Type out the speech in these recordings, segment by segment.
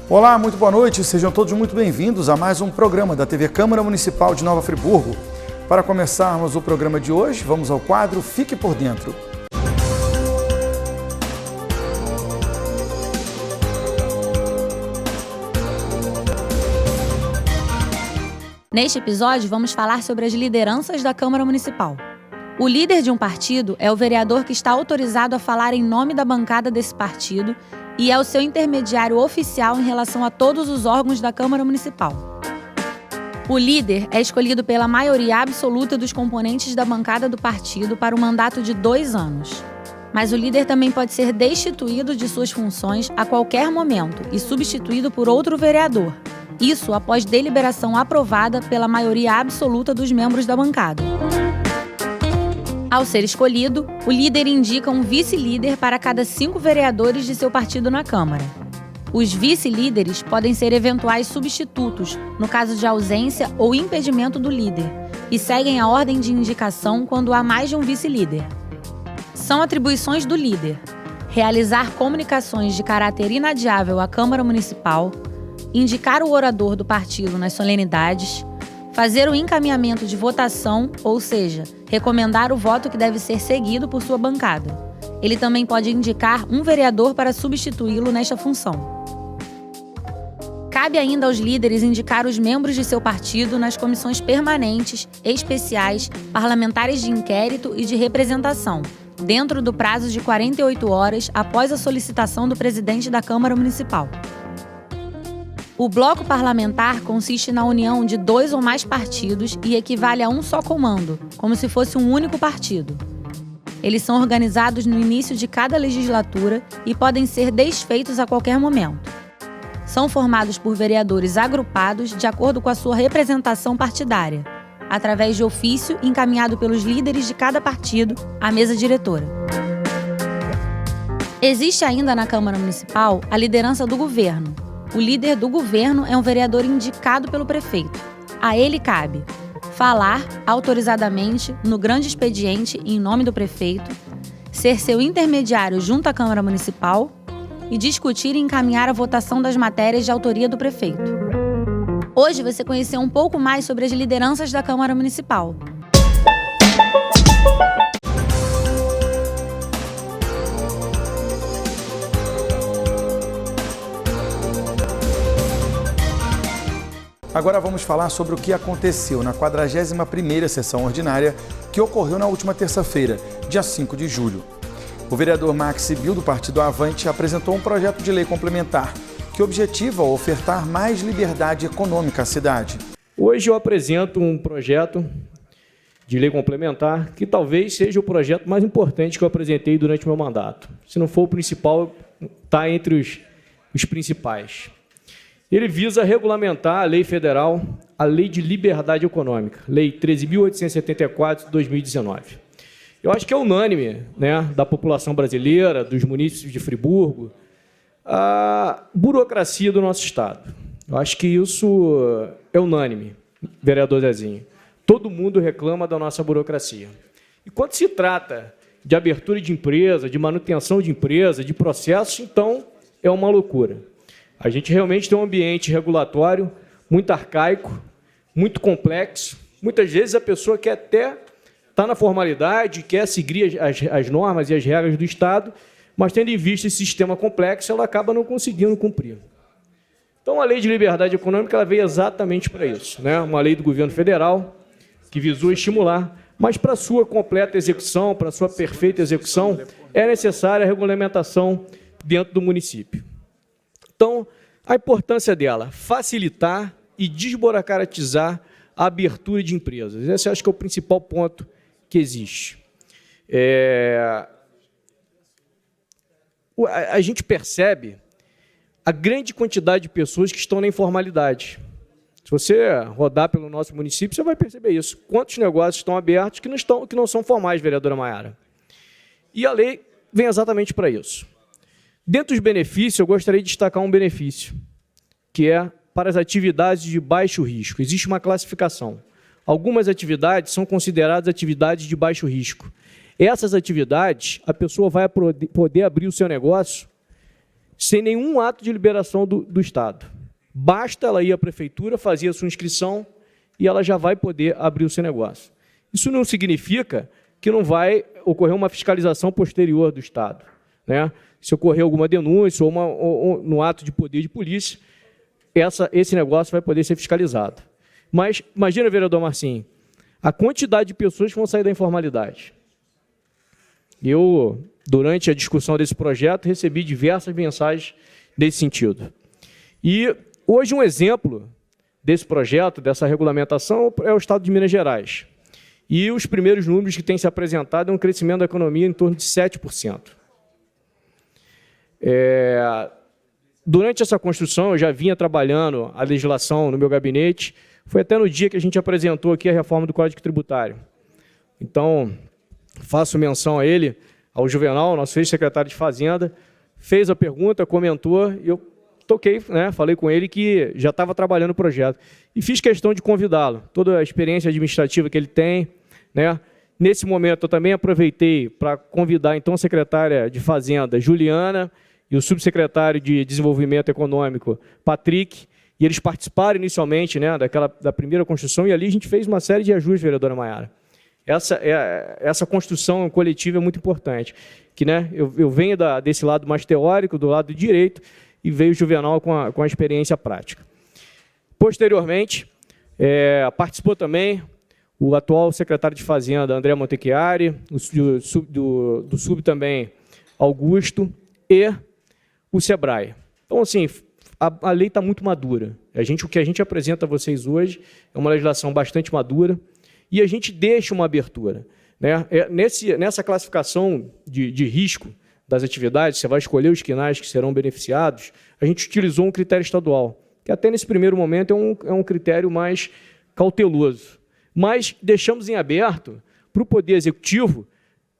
Olá, muito boa noite, sejam todos muito bem-vindos a mais um programa da TV Câmara Municipal de Nova Friburgo. Para começarmos o programa de hoje, vamos ao quadro Fique por Dentro. Neste episódio, vamos falar sobre as lideranças da Câmara Municipal. O líder de um partido é o vereador que está autorizado a falar em nome da bancada desse partido e é o seu intermediário oficial em relação a todos os órgãos da Câmara Municipal. O líder é escolhido pela maioria absoluta dos componentes da bancada do partido para um mandato de 2 anos. Mas o líder também pode ser destituído de suas funções a qualquer momento e substituído por outro vereador. Isso após deliberação aprovada pela maioria absoluta dos membros da bancada. Ao ser escolhido, o líder indica um vice-líder para cada 5 vereadores de seu partido na Câmara. Os vice-líderes podem ser eventuais substitutos, no caso de ausência ou impedimento do líder, e seguem a ordem de indicação quando há mais de um vice-líder. São atribuições do líder: realizar comunicações de caráter inadiável à Câmara Municipal, indicar o orador do partido nas solenidades, fazer o encaminhamento de votação, ou seja, recomendar o voto que deve ser seguido por sua bancada. Ele também pode indicar um vereador para substituí-lo nesta função. Cabe ainda aos líderes indicar os membros de seu partido nas comissões permanentes, especiais, parlamentares de inquérito e de representação, dentro do prazo de 48 horas após a solicitação do presidente da Câmara Municipal. O bloco parlamentar consiste na união de 2 ou mais partidos e equivale a um só comando, como se fosse um único partido. Eles são organizados no início de cada legislatura e podem ser desfeitos a qualquer momento. São formados por vereadores agrupados de acordo com a sua representação partidária, através de ofício encaminhado pelos líderes de cada partido à mesa diretora. Existe ainda na Câmara Municipal a liderança do governo. O líder do governo é um vereador indicado pelo prefeito. A ele cabe falar autorizadamente no grande expediente em nome do prefeito, ser seu intermediário junto à Câmara Municipal e discutir e encaminhar a votação das matérias de autoria do prefeito. Hoje você conheceu um pouco mais sobre as lideranças da Câmara Municipal. Agora vamos falar sobre o que aconteceu na 41ª sessão ordinária que ocorreu na última terça-feira, dia 5 de julho. O vereador Max Bill, do Partido Avante, apresentou um projeto de lei complementar que objetiva ofertar mais liberdade econômica à cidade. Hoje eu apresento um projeto de lei complementar que talvez seja o projeto mais importante que eu apresentei durante o meu mandato. Se não for o principal, está entre os principais. Ele visa regulamentar a lei federal, a Lei de Liberdade Econômica, Lei 13.874 de 2019. Eu acho que é unânime, né, da população brasileira, dos munícipes de Friburgo, a burocracia do nosso Estado. Eu acho que isso é unânime, vereador Zezinho. Todo mundo reclama da nossa burocracia. E quando se trata de abertura de empresa, de manutenção de empresa, de processos, então é uma loucura. A gente realmente tem um ambiente regulatório muito arcaico, muito complexo. Muitas vezes a pessoa quer até estar na formalidade, quer seguir as normas e as regras do Estado, mas tendo em vista esse sistema complexo, ela acaba não conseguindo cumprir. Então, a Lei de Liberdade Econômica ela veio exatamente para isso, né? Uma lei do governo federal que visou estimular, mas para sua completa execução, para sua perfeita execução, é necessária a regulamentação dentro do município. Então, a importância dela, facilitar e desburocratizar a abertura de empresas. Esse acho que é o principal ponto que existe. A gente percebe a grande quantidade de pessoas que estão na informalidade. Se você rodar pelo nosso município, você vai perceber isso. Quantos negócios estão abertos que não são formais, vereadora Maiara? E a lei vem exatamente para isso. Dentro dos benefícios, eu gostaria de destacar um benefício, que é para as atividades de baixo risco. Existe uma classificação. Algumas atividades são consideradas atividades de baixo risco. Essas atividades, a pessoa vai poder abrir o seu negócio sem nenhum ato de liberação do Estado. Basta ela ir à prefeitura, fazer a sua inscrição e ela já vai poder abrir o seu negócio. Isso não significa que não vai ocorrer uma fiscalização posterior do Estado, né? Se ocorrer alguma denúncia ou no ato de poder de polícia, esse negócio vai poder ser fiscalizado. Mas imagina, vereador Marcinho, a quantidade de pessoas que vão sair da informalidade. Eu, durante a discussão desse projeto, recebi diversas mensagens nesse sentido. E hoje um exemplo desse projeto, dessa regulamentação, é o Estado de Minas Gerais. E os primeiros números que têm se apresentado é um crescimento da economia em torno de 7%. Durante essa construção, eu já vinha trabalhando a legislação no meu gabinete, foi até no dia que a gente apresentou aqui a reforma do Código Tributário. Então, faço menção a ele, ao Juvenal, nosso ex-secretário de Fazenda, fez a pergunta, comentou, e eu toquei, né, falei com ele que já estava trabalhando o projeto. E fiz questão de convidá-lo, toda a experiência administrativa que ele tem, né. Nesse momento, eu também aproveitei para convidar, então, a secretária de Fazenda, Juliana, e o subsecretário de Desenvolvimento Econômico, Patrick, e eles participaram inicialmente, né, da primeira construção, e ali a gente fez uma série de ajustes, vereadora Maiara. Essa construção coletiva é muito importante, que, né, eu venho desse lado mais teórico, do lado direito, e veio o Juvenal com a experiência prática. Posteriormente, participou também o atual secretário de Fazenda, André Montechiari, do Sub também, Augusto, e o Sebrae. Então, assim, a lei está muito madura. O que a gente apresenta a vocês hoje é uma legislação bastante madura e a gente deixa uma abertura, né? Nessa classificação de risco das atividades, você vai escolher os quinais que serão beneficiados, a gente utilizou um critério estadual, que até nesse primeiro momento é um critério mais cauteloso. Mas deixamos em aberto para o Poder Executivo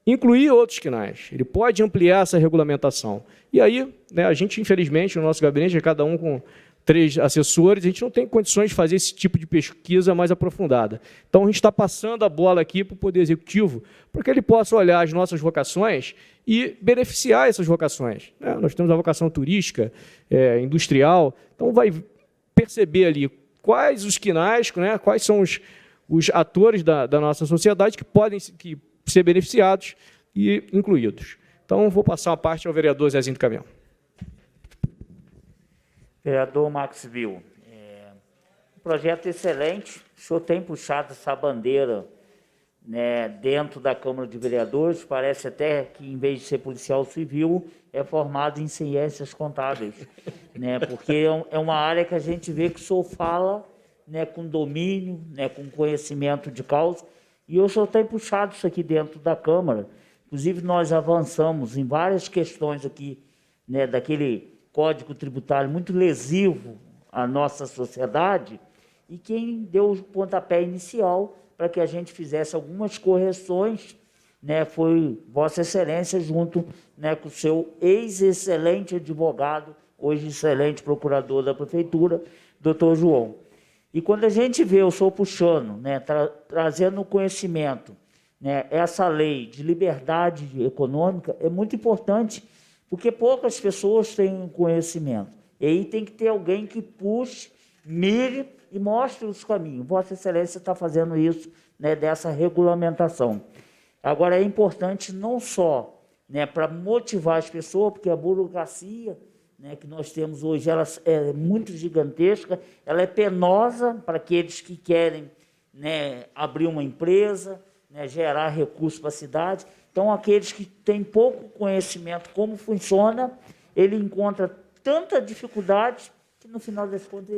incluir outros quinais. Ele pode ampliar essa regulamentação. E aí, né, a gente, infelizmente, no nosso gabinete, cada um com 3 assessores, a gente não tem condições de fazer esse tipo de pesquisa mais aprofundada. Então, a gente está passando a bola aqui para o Poder Executivo, para que ele possa olhar as nossas vocações e beneficiar essas vocações, né? Nós temos a vocação turística, industrial, então vai perceber ali quais os quinais, né, quais são os atores da nossa sociedade que podem ser beneficiados e incluídos. Então, vou passar a parte ao vereador Zezinho do Caminhão. Vereador Max Bill, um projeto excelente. O senhor tem puxado essa bandeira, né, dentro da Câmara de Vereadores. Parece até que, em vez de ser policial civil, é formado em ciências contábeis, né, porque é uma área que a gente vê que o senhor fala, né, com domínio, né, com conhecimento de causa. E o senhor tem puxado isso aqui dentro da Câmara. Inclusive, nós avançamos em várias questões aqui, né, daquele Código Tributário muito lesivo à nossa sociedade, e quem deu o pontapé inicial para que a gente fizesse algumas correções, né, foi Vossa Excelência, junto, né, com o seu ex-excelente advogado, hoje excelente procurador da Prefeitura, doutor João. E quando a gente vê o senhor puxando, né, trazendo conhecimento, né, essa lei de liberdade econômica, é muito importante, porque poucas pessoas têm conhecimento. E aí tem que ter alguém que puxe, mire e mostre os caminhos. Vossa Excelência está fazendo isso, né, dessa regulamentação. Agora, é importante não só, né, para motivar as pessoas, porque a burocracia, né, que nós temos hoje, ela é muito gigantesca, ela é penosa para aqueles que querem, né, abrir uma empresa, né, gerar recursos para a cidade. Então, aqueles que têm pouco conhecimento como funciona, ele encontra tanta dificuldade que, no final das contas,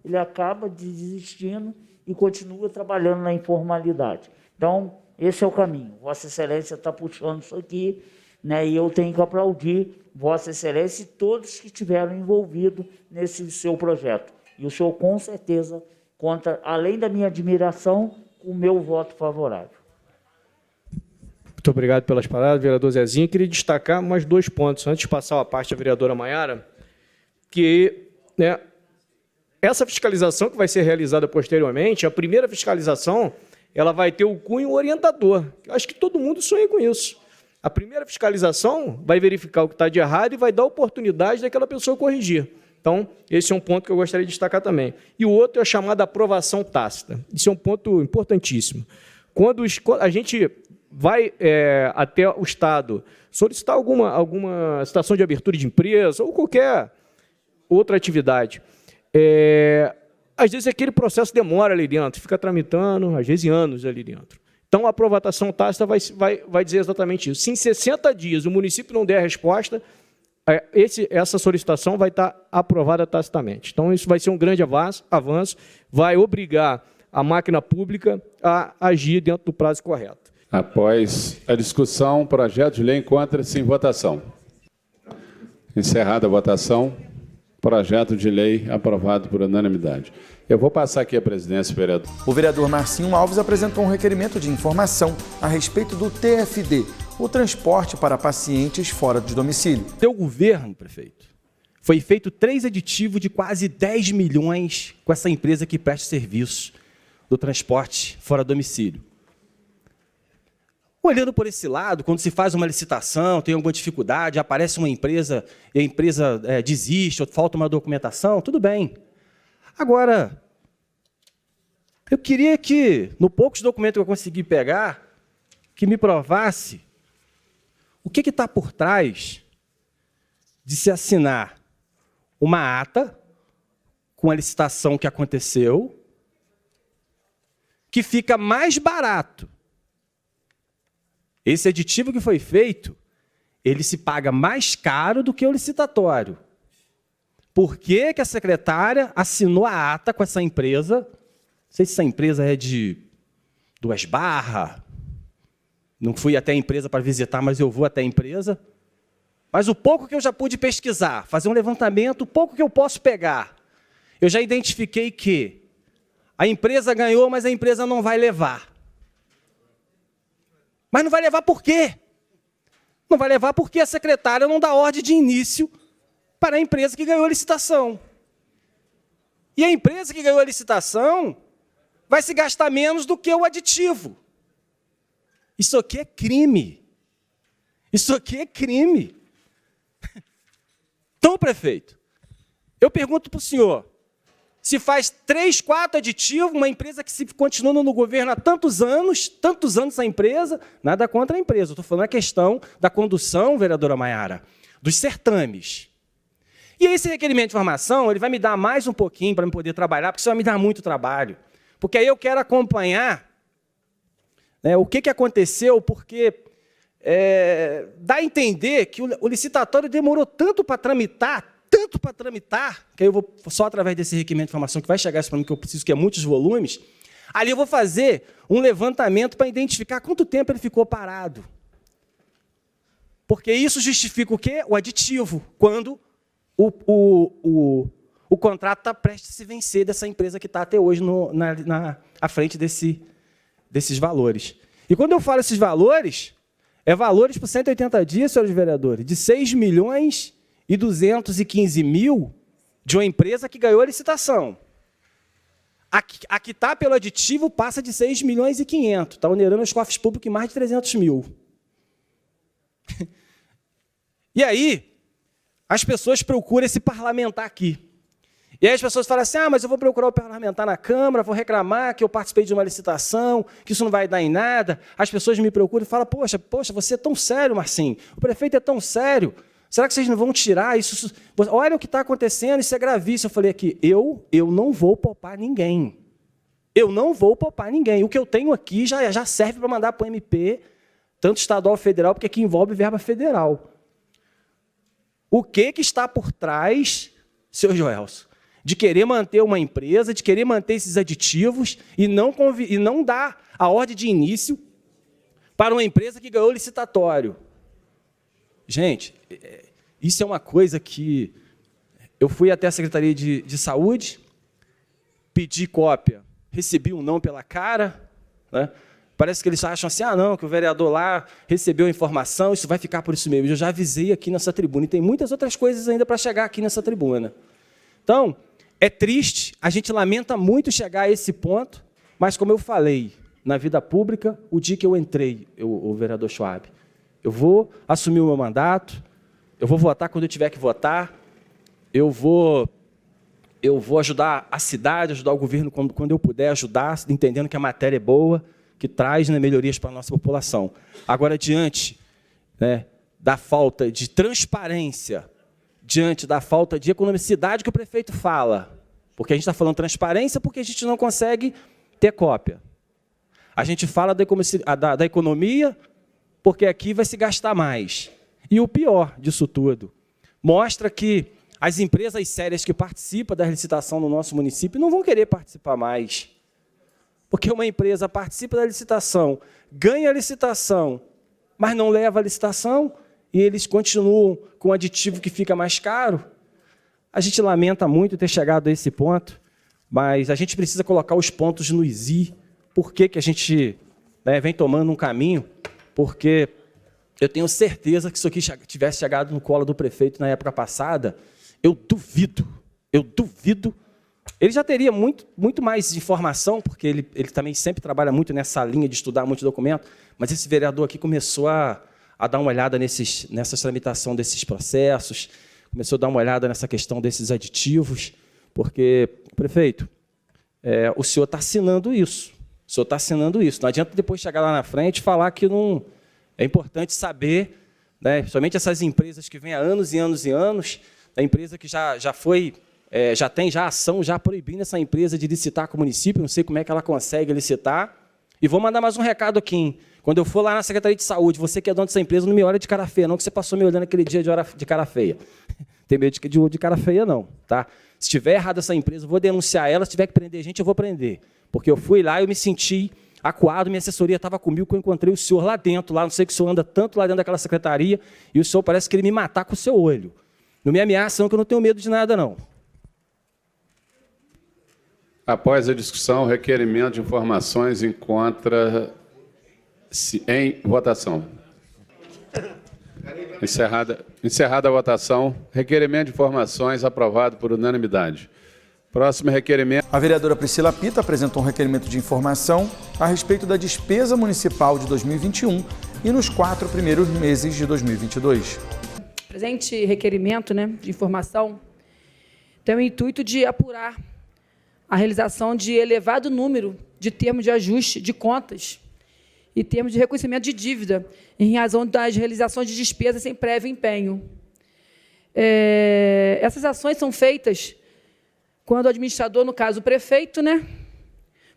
ele acaba desistindo e continua trabalhando na informalidade. Então, esse é o caminho. Vossa Excelência está puxando isso aqui, né, e eu tenho que aplaudir Vossa Excelência e todos que estiveram envolvidos nesse seu projeto. E o senhor, com certeza, conta, além da minha admiração, com o meu voto favorável. Muito obrigado pelas palavras, vereador Zezinho. Queria destacar mais 2 pontos, antes de passar a parte à vereadora Maiara, que, né, essa fiscalização que vai ser realizada posteriormente, a primeira fiscalização, ela vai ter o cunho orientador. Acho que todo mundo sonha com isso. A primeira fiscalização vai verificar o que está de errado e vai dar oportunidade daquela pessoa corrigir. Então, esse é um ponto que eu gostaria de destacar também. E o outro é a chamada aprovação tácita. Isso é um ponto importantíssimo. Quando a gente vai até o Estado solicitar alguma situação de abertura de empresa ou qualquer outra atividade, às vezes aquele processo demora ali dentro, fica tramitando, às vezes anos ali dentro. Então, a aprovação tácita vai dizer exatamente isso. Se em 60 dias o município não der a resposta, essa solicitação vai estar aprovada tacitamente. Então, isso vai ser um grande avanço, vai obrigar a máquina pública a agir dentro do prazo correto. Após a discussão, o projeto de lei encontra-se em votação. Encerrada a votação, projeto de lei aprovado por unanimidade. Eu vou passar aqui a presidência, vereador. O vereador Marcinho Alves apresentou um requerimento de informação a respeito do TFD, o transporte para pacientes fora de domicílio. Teu governo, prefeito, foi feito 3 aditivos de quase 10 milhões com essa empresa que presta serviço do transporte fora domicílio. Olhando por esse lado, quando se faz uma licitação, tem alguma dificuldade, aparece uma empresa e a empresa desiste, ou falta uma documentação, tudo bem. Agora, eu queria que, no poucos documentos que eu consegui pegar, que me provasse o que está por trás de se assinar uma ata com a licitação que aconteceu, que fica mais barato. Esse aditivo que foi feito, ele se paga mais caro do que o licitatório. Por que a secretária assinou a ata com essa empresa? Não sei se essa empresa é de Duas Barras. Não fui até a empresa para visitar, mas eu vou até a empresa. Mas o pouco que eu já pude pesquisar, fazer um levantamento, o pouco que eu posso pegar, eu já identifiquei que a empresa ganhou, mas a empresa não vai levar. Mas não vai levar por quê? Não vai levar porque a secretária não dá ordem de início para a empresa que ganhou a licitação. E a empresa que ganhou a licitação vai se gastar menos do que o aditivo. Isso aqui é crime. Isso aqui é crime. Então, prefeito, eu pergunto para o senhor, se faz 3, 4 aditivos, uma empresa que se continua no governo há tantos anos a empresa, nada contra a empresa, eu estou falando a questão da condução, vereadora Maiara, dos certames. E esse requerimento de informação, ele vai me dar mais um pouquinho para eu poder trabalhar, porque isso vai me dar muito trabalho. Porque aí eu quero acompanhar o que aconteceu, porque dá a entender que o licitatório demorou tanto para tramitar, que aí eu vou, só através desse requerimento de informação que vai chegar isso para mim, que eu preciso, que é muitos volumes, ali eu vou fazer um levantamento para identificar quanto tempo ele ficou parado. Porque isso justifica o quê? O aditivo, quando o contrato está prestes a se vencer dessa empresa que está até hoje à frente desses valores. E quando eu falo esses valores, é valores por 180 dias, senhores vereadores, de 6.215.000 de uma empresa que ganhou a licitação. A que está pelo aditivo passa de 6.500.000, está onerando os cofres públicos em mais de 300 mil. E aí, as pessoas procuram esse parlamentar aqui. E aí as pessoas falam assim, mas eu vou procurar o parlamentar na Câmara, vou reclamar que eu participei de uma licitação, que isso não vai dar em nada. As pessoas me procuram e falam, poxa, você é tão sério, Marcinho, o prefeito é tão sério, será que vocês não vão tirar isso? Olha o que está acontecendo, isso é gravíssimo. Eu falei aqui, eu não vou poupar ninguém. Eu não vou poupar ninguém. O que eu tenho aqui já serve para mandar para o MP, tanto estadual federal, porque aqui envolve verba federal. O que está por trás, senhor Joelson, de querer manter uma empresa, de querer manter esses aditivos e não dar a ordem de início para uma empresa que ganhou licitatório? Gente, isso é uma coisa que eu fui até a Secretaria de Saúde, pedi cópia, recebi um não pela cara, né? Parece que eles acham assim, não, que o vereador lá recebeu a informação, isso vai ficar por isso mesmo. Eu já avisei aqui nessa tribuna, e tem muitas outras coisas ainda para chegar aqui nessa tribuna. Então, é triste, a gente lamenta muito chegar a esse ponto, mas como eu falei, na vida pública, o dia que eu entrei, o vereador Schwab, Eu vou assumir o meu mandato, eu vou votar quando eu tiver que votar, eu vou ajudar a cidade, ajudar o governo quando eu puder ajudar, entendendo que a matéria é boa, que traz, né, melhorias para a nossa população. Agora, diante, né, da falta de transparência, diante da falta de economicidade que o prefeito fala, porque a gente está falando transparência porque a gente não consegue ter cópia. A gente fala da economia porque aqui vai se gastar mais. E o pior disso tudo, mostra que as empresas sérias que participam da licitação no nosso município não vão querer participar mais. Porque uma empresa participa da licitação, ganha a licitação, mas não leva a licitação, e eles continuam com um aditivo que fica mais caro. A gente lamenta muito ter chegado a esse ponto, mas a gente precisa colocar os pontos nos i. Por que a gente, né, vem tomando um caminho? Porque eu tenho certeza que se isso aqui tivesse chegado no colo do prefeito na época passada, eu duvido. Ele já teria muito mais informação, porque ele também sempre trabalha muito nessa linha de estudar muito documento, mas esse vereador aqui começou a dar uma olhada nessa tramitação desses processos, começou a dar uma olhada nessa questão desses aditivos, porque, prefeito, o senhor está assinando isso. Não adianta depois chegar lá na frente e falar que não é importante saber, né, principalmente essas empresas que vêm há anos e anos e anos, a empresa que já tem ação já proibindo essa empresa de licitar com o município, não sei como é que ela consegue licitar. E vou mandar mais um recado aqui, hein? Quando eu for lá na Secretaria de Saúde, você que é dono dessa empresa, não me olha de cara feia, não, que você passou me olhando aquele dia de cara feia. Tem medo de cara feia, não. Tá? Se estiver errado essa empresa, eu vou denunciar ela, se tiver que prender gente, eu vou prender. Porque eu fui lá e eu me senti acuado, minha assessoria estava comigo, que eu encontrei o senhor lá dentro, não sei que o senhor anda tanto lá dentro daquela secretaria, e o senhor parece querer me matar com o seu olho. Não me ameaça, não, que eu não tenho medo de nada, não. Após a discussão, o requerimento de informações encontra-se em votação. Encerrada a votação, requerimento de informações aprovado por unanimidade. Próximo requerimento. A vereadora Priscila Pita apresentou um requerimento de informação a respeito da despesa municipal de 2021 e nos 4 primeiros meses de 2022. Presente requerimento, né, de informação tem o intuito de apurar a realização de elevado número de termos de ajuste de contas e termos de reconhecimento de dívida em razão das realizações de despesas sem prévio empenho. Essas ações são feitas quando o administrador, no caso o prefeito, né,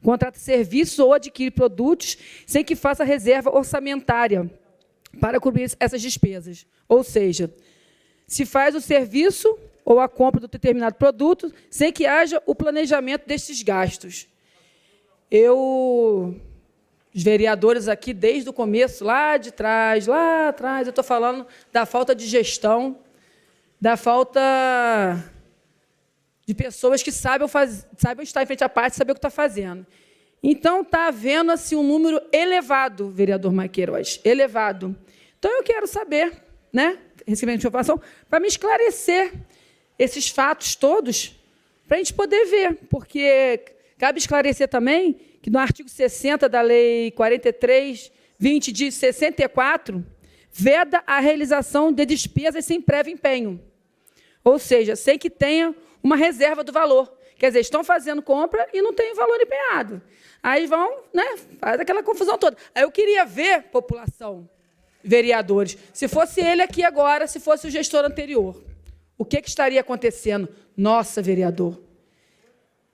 contrata serviços ou adquire produtos sem que faça reserva orçamentária para cobrir essas despesas. Ou seja, se faz o serviço ou a compra de determinado produto sem que haja o planejamento desses gastos. Os vereadores aqui, desde o começo, lá atrás, eu estou falando da falta de gestão, da falta de pessoas que saibam estar em frente à parte, saber o que está fazendo. Então, está havendo assim, um número elevado, vereador Maiqueiroz, elevado. Então, eu quero saber, né, recebendo informação, para me esclarecer esses fatos todos, para a gente poder ver, porque cabe esclarecer também que no artigo 60 da Lei 43/20 de 64, veda a realização de despesas sem prévio empenho, ou seja, sem que tenha uma reserva do valor. Quer dizer, estão fazendo compra e não tem valor empenhado. Aí vão, né, faz aquela confusão toda. Aí eu queria ver, população, vereadores, se fosse ele aqui agora, se fosse o gestor anterior, o que estaria acontecendo? Nossa, vereador,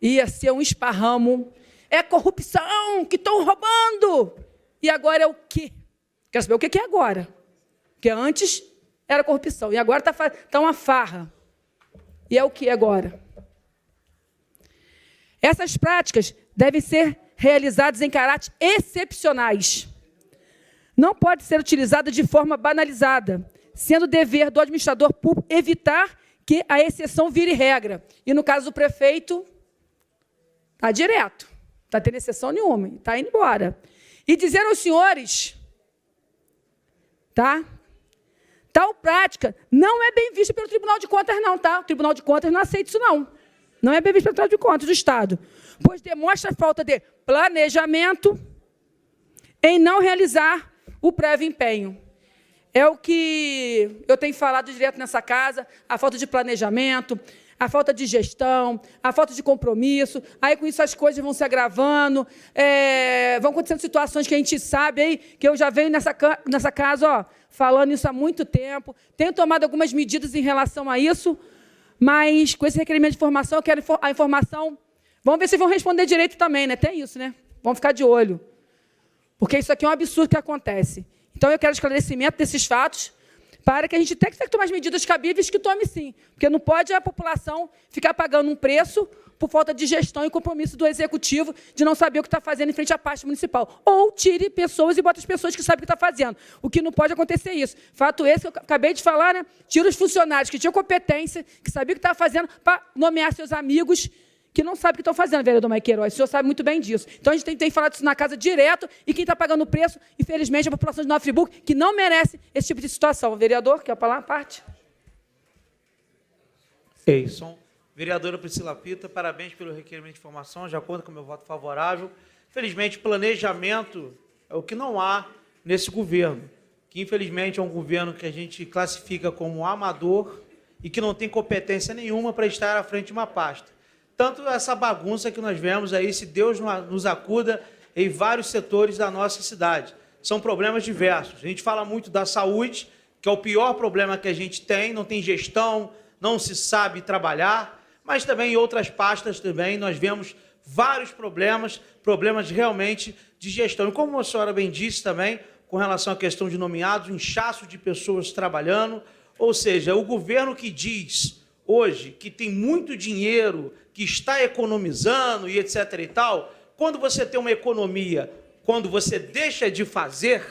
ia ser um esparramo. É corrupção, que estão roubando. E agora é o quê? Quero saber o que é agora. Porque antes era corrupção, e agora está uma farra. E é o que agora? Essas práticas devem ser realizadas em caráter excepcionais. Não pode ser utilizada de forma banalizada, sendo dever do administrador público evitar que a exceção vire regra. E, no caso do prefeito, está direto. Não está tendo exceção nenhuma, está indo embora. E dizer aos senhores, tá? Tal prática não é bem vista pelo Tribunal de Contas, não, tá? O Tribunal de Contas não aceita isso, não. Não é bem visto pelo Tribunal de Contas do Estado, pois demonstra a falta de planejamento em não realizar o prévio empenho. é o que eu tenho falado direto nessa casa, a falta de planejamento, a falta de gestão, a falta de compromisso. Aí, com isso, as coisas vão se agravando, vão acontecendo situações que a gente sabe, aí, que eu já venho nessa casa ó, falando isso há muito tempo, tenho tomado algumas medidas em relação a isso, mas com esse requerimento de informação, eu quero a informação. Vamos ver se vão responder direito também, né? Tem isso, né? Vamos ficar de olho. Porque isso aqui é um absurdo que acontece. Então, eu quero esclarecimento desses fatos, para que a gente tenha que tomar as medidas cabíveis que tome sim. Porque não pode a população ficar pagando um preço por falta de gestão e compromisso do Executivo de não saber o que está fazendo em frente à pasta municipal. Ou tire pessoas e bota as pessoas que sabem o que está fazendo. O que não pode acontecer é isso. Fato esse que eu acabei de falar, né? Tira os funcionários que tinham competência, que sabiam o que estavam fazendo, para nomear seus amigos que não sabem o que estão fazendo, vereador Mike Queiroz. O senhor sabe muito bem disso. Então, a gente tem falado isso na casa direto, e quem está pagando o preço, infelizmente, é a população de Nova Friburgo, que não merece esse tipo de situação. Vereador, quer falar? Parte. Eison. Vereadora Priscila Pita, parabéns pelo requerimento de informação, já conta com o meu voto favorável. Felizmente, planejamento é o que não há nesse governo, que infelizmente é um governo que a gente classifica como amador e que não tem competência nenhuma para estar à frente de uma pasta. Tanto essa bagunça que nós vemos aí, se Deus nos acuda, em vários setores da nossa cidade. São problemas diversos. A gente fala muito da saúde, que é o pior problema que a gente tem, não tem gestão, não se sabe trabalhar, mas também em outras pastas também nós vemos vários problemas realmente de gestão. E como a senhora bem disse também, com relação à questão de nomeados, um inchaço de pessoas trabalhando, ou seja, o governo que diz hoje que tem muito dinheiro, que está economizando e etc. e tal, quando você tem uma economia, quando você deixa de fazer,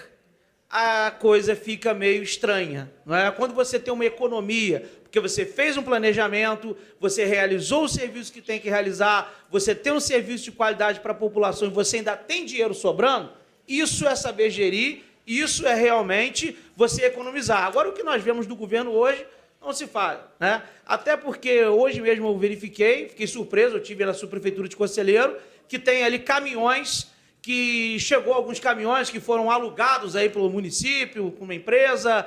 a coisa fica meio estranha, não é? Quando você tem uma economia, porque você fez um planejamento, você realizou o serviço que tem que realizar, você tem um serviço de qualidade para a população e você ainda tem dinheiro sobrando, isso é saber gerir, isso é realmente você economizar. Agora, o que nós vemos do governo hoje, não se fala, né? Até porque hoje mesmo eu verifiquei, fiquei surpreso, eu tive na subprefeitura de Conselheiro, que tem ali caminhões, que chegou alguns caminhões que foram alugados aí pelo município, com uma empresa,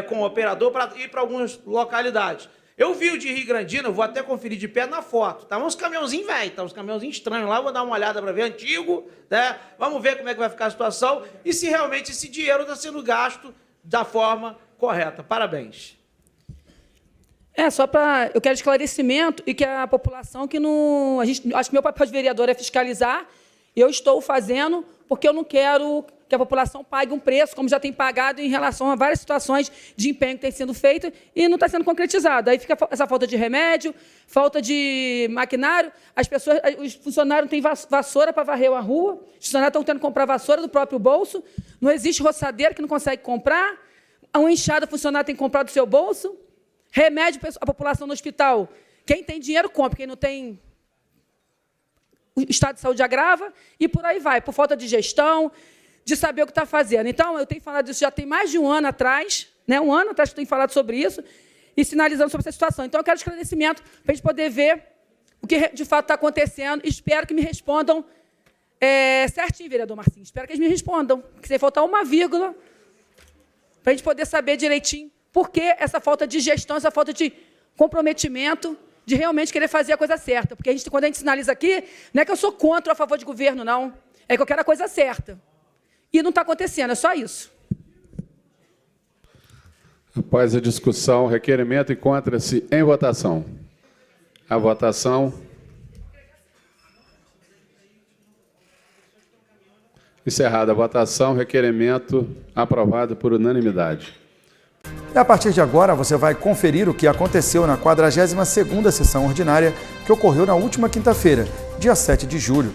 com um operador, para ir para algumas localidades. Eu vi o de Rio Grandina, eu vou até conferir de pé na foto. Estavam uns caminhãozinhos velhos, estavam uns caminhãozinhos estranhos lá, vou dar uma olhada para ver, antigo, né? Vamos ver como é que vai ficar a situação e se realmente esse dinheiro está sendo gasto da forma correta. Parabéns. Só para... Eu quero esclarecimento e que a população que não... acho que meu papel de vereador é fiscalizar, eu estou fazendo porque eu não quero que a população pague um preço, como já tem pagado em relação a várias situações de empenho que tem sendo feito e não está sendo concretizado. Aí fica essa falta de remédio, falta de maquinário, os funcionários não têm vassoura para varrer a rua, os funcionários estão tendo que comprar vassoura do próprio bolso, não existe roçadeira que não consegue comprar, uma enxada o funcionário tem que comprar do seu bolso, remédio a população no hospital, quem tem dinheiro compra, quem não tem, o estado de saúde agrava, e por aí vai, por falta de gestão, de saber o que está fazendo. Então, eu tenho falado disso já tem mais de um ano atrás, né? Um ano atrás que eu tenho falado sobre isso, e sinalizando sobre essa situação. Então, eu quero esclarecimento para a gente poder ver o que de fato está acontecendo, e espero que me respondam certinho, vereador Marcinho. Espero que eles me respondam, que se faltar uma vírgula, para a gente poder saber direitinho por que essa falta de gestão, essa falta de comprometimento, de realmente querer fazer a coisa certa. Porque quando a gente sinaliza aqui, não é que eu sou contra ou a favor de governo, não. É que eu quero a coisa certa. E não está acontecendo, é só isso. Após a discussão, o requerimento encontra-se em votação. A votação. Encerrada a votação, requerimento aprovado por unanimidade. E a partir de agora, você vai conferir o que aconteceu na 42ª sessão ordinária que ocorreu na última quinta-feira, dia 7 de julho.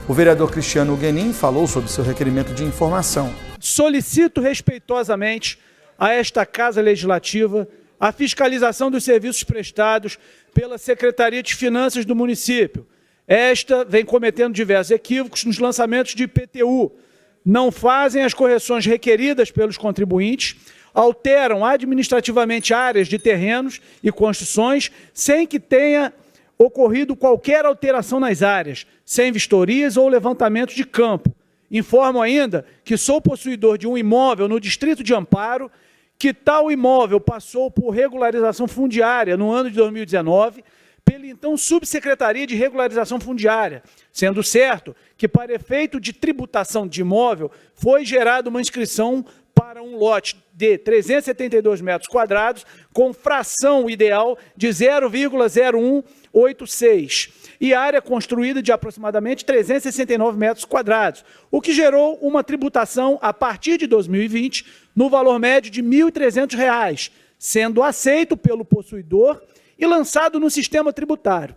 O vereador Cristiano Guenin falou sobre seu requerimento de informação. Solicito respeitosamente a esta Casa Legislativa a fiscalização dos serviços prestados pela Secretaria de Finanças do município. Esta vem cometendo diversos equívocos nos lançamentos de IPTU. Não fazem as correções requeridas pelos contribuintes, alteram administrativamente áreas de terrenos e construções sem que tenha ocorrido qualquer alteração nas áreas, sem vistorias ou levantamento de campo. Informo ainda que sou possuidor de um imóvel no Distrito de Amparo que tal imóvel passou por regularização fundiária no ano de 2019, pela então Subsecretaria de Regularização Fundiária, sendo certo que, para efeito de tributação de imóvel, foi gerada uma inscrição para um lote de 372 metros quadrados, com fração ideal de 0,0186, e área construída de aproximadamente 369 metros quadrados, o que gerou uma tributação, a partir de 2020, no valor médio de R$ 1.300, sendo aceito pelo possuidor e lançado no sistema tributário.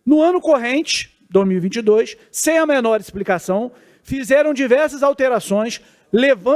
No ano corrente, 2022, sem a menor explicação, fizeram diversas alterações,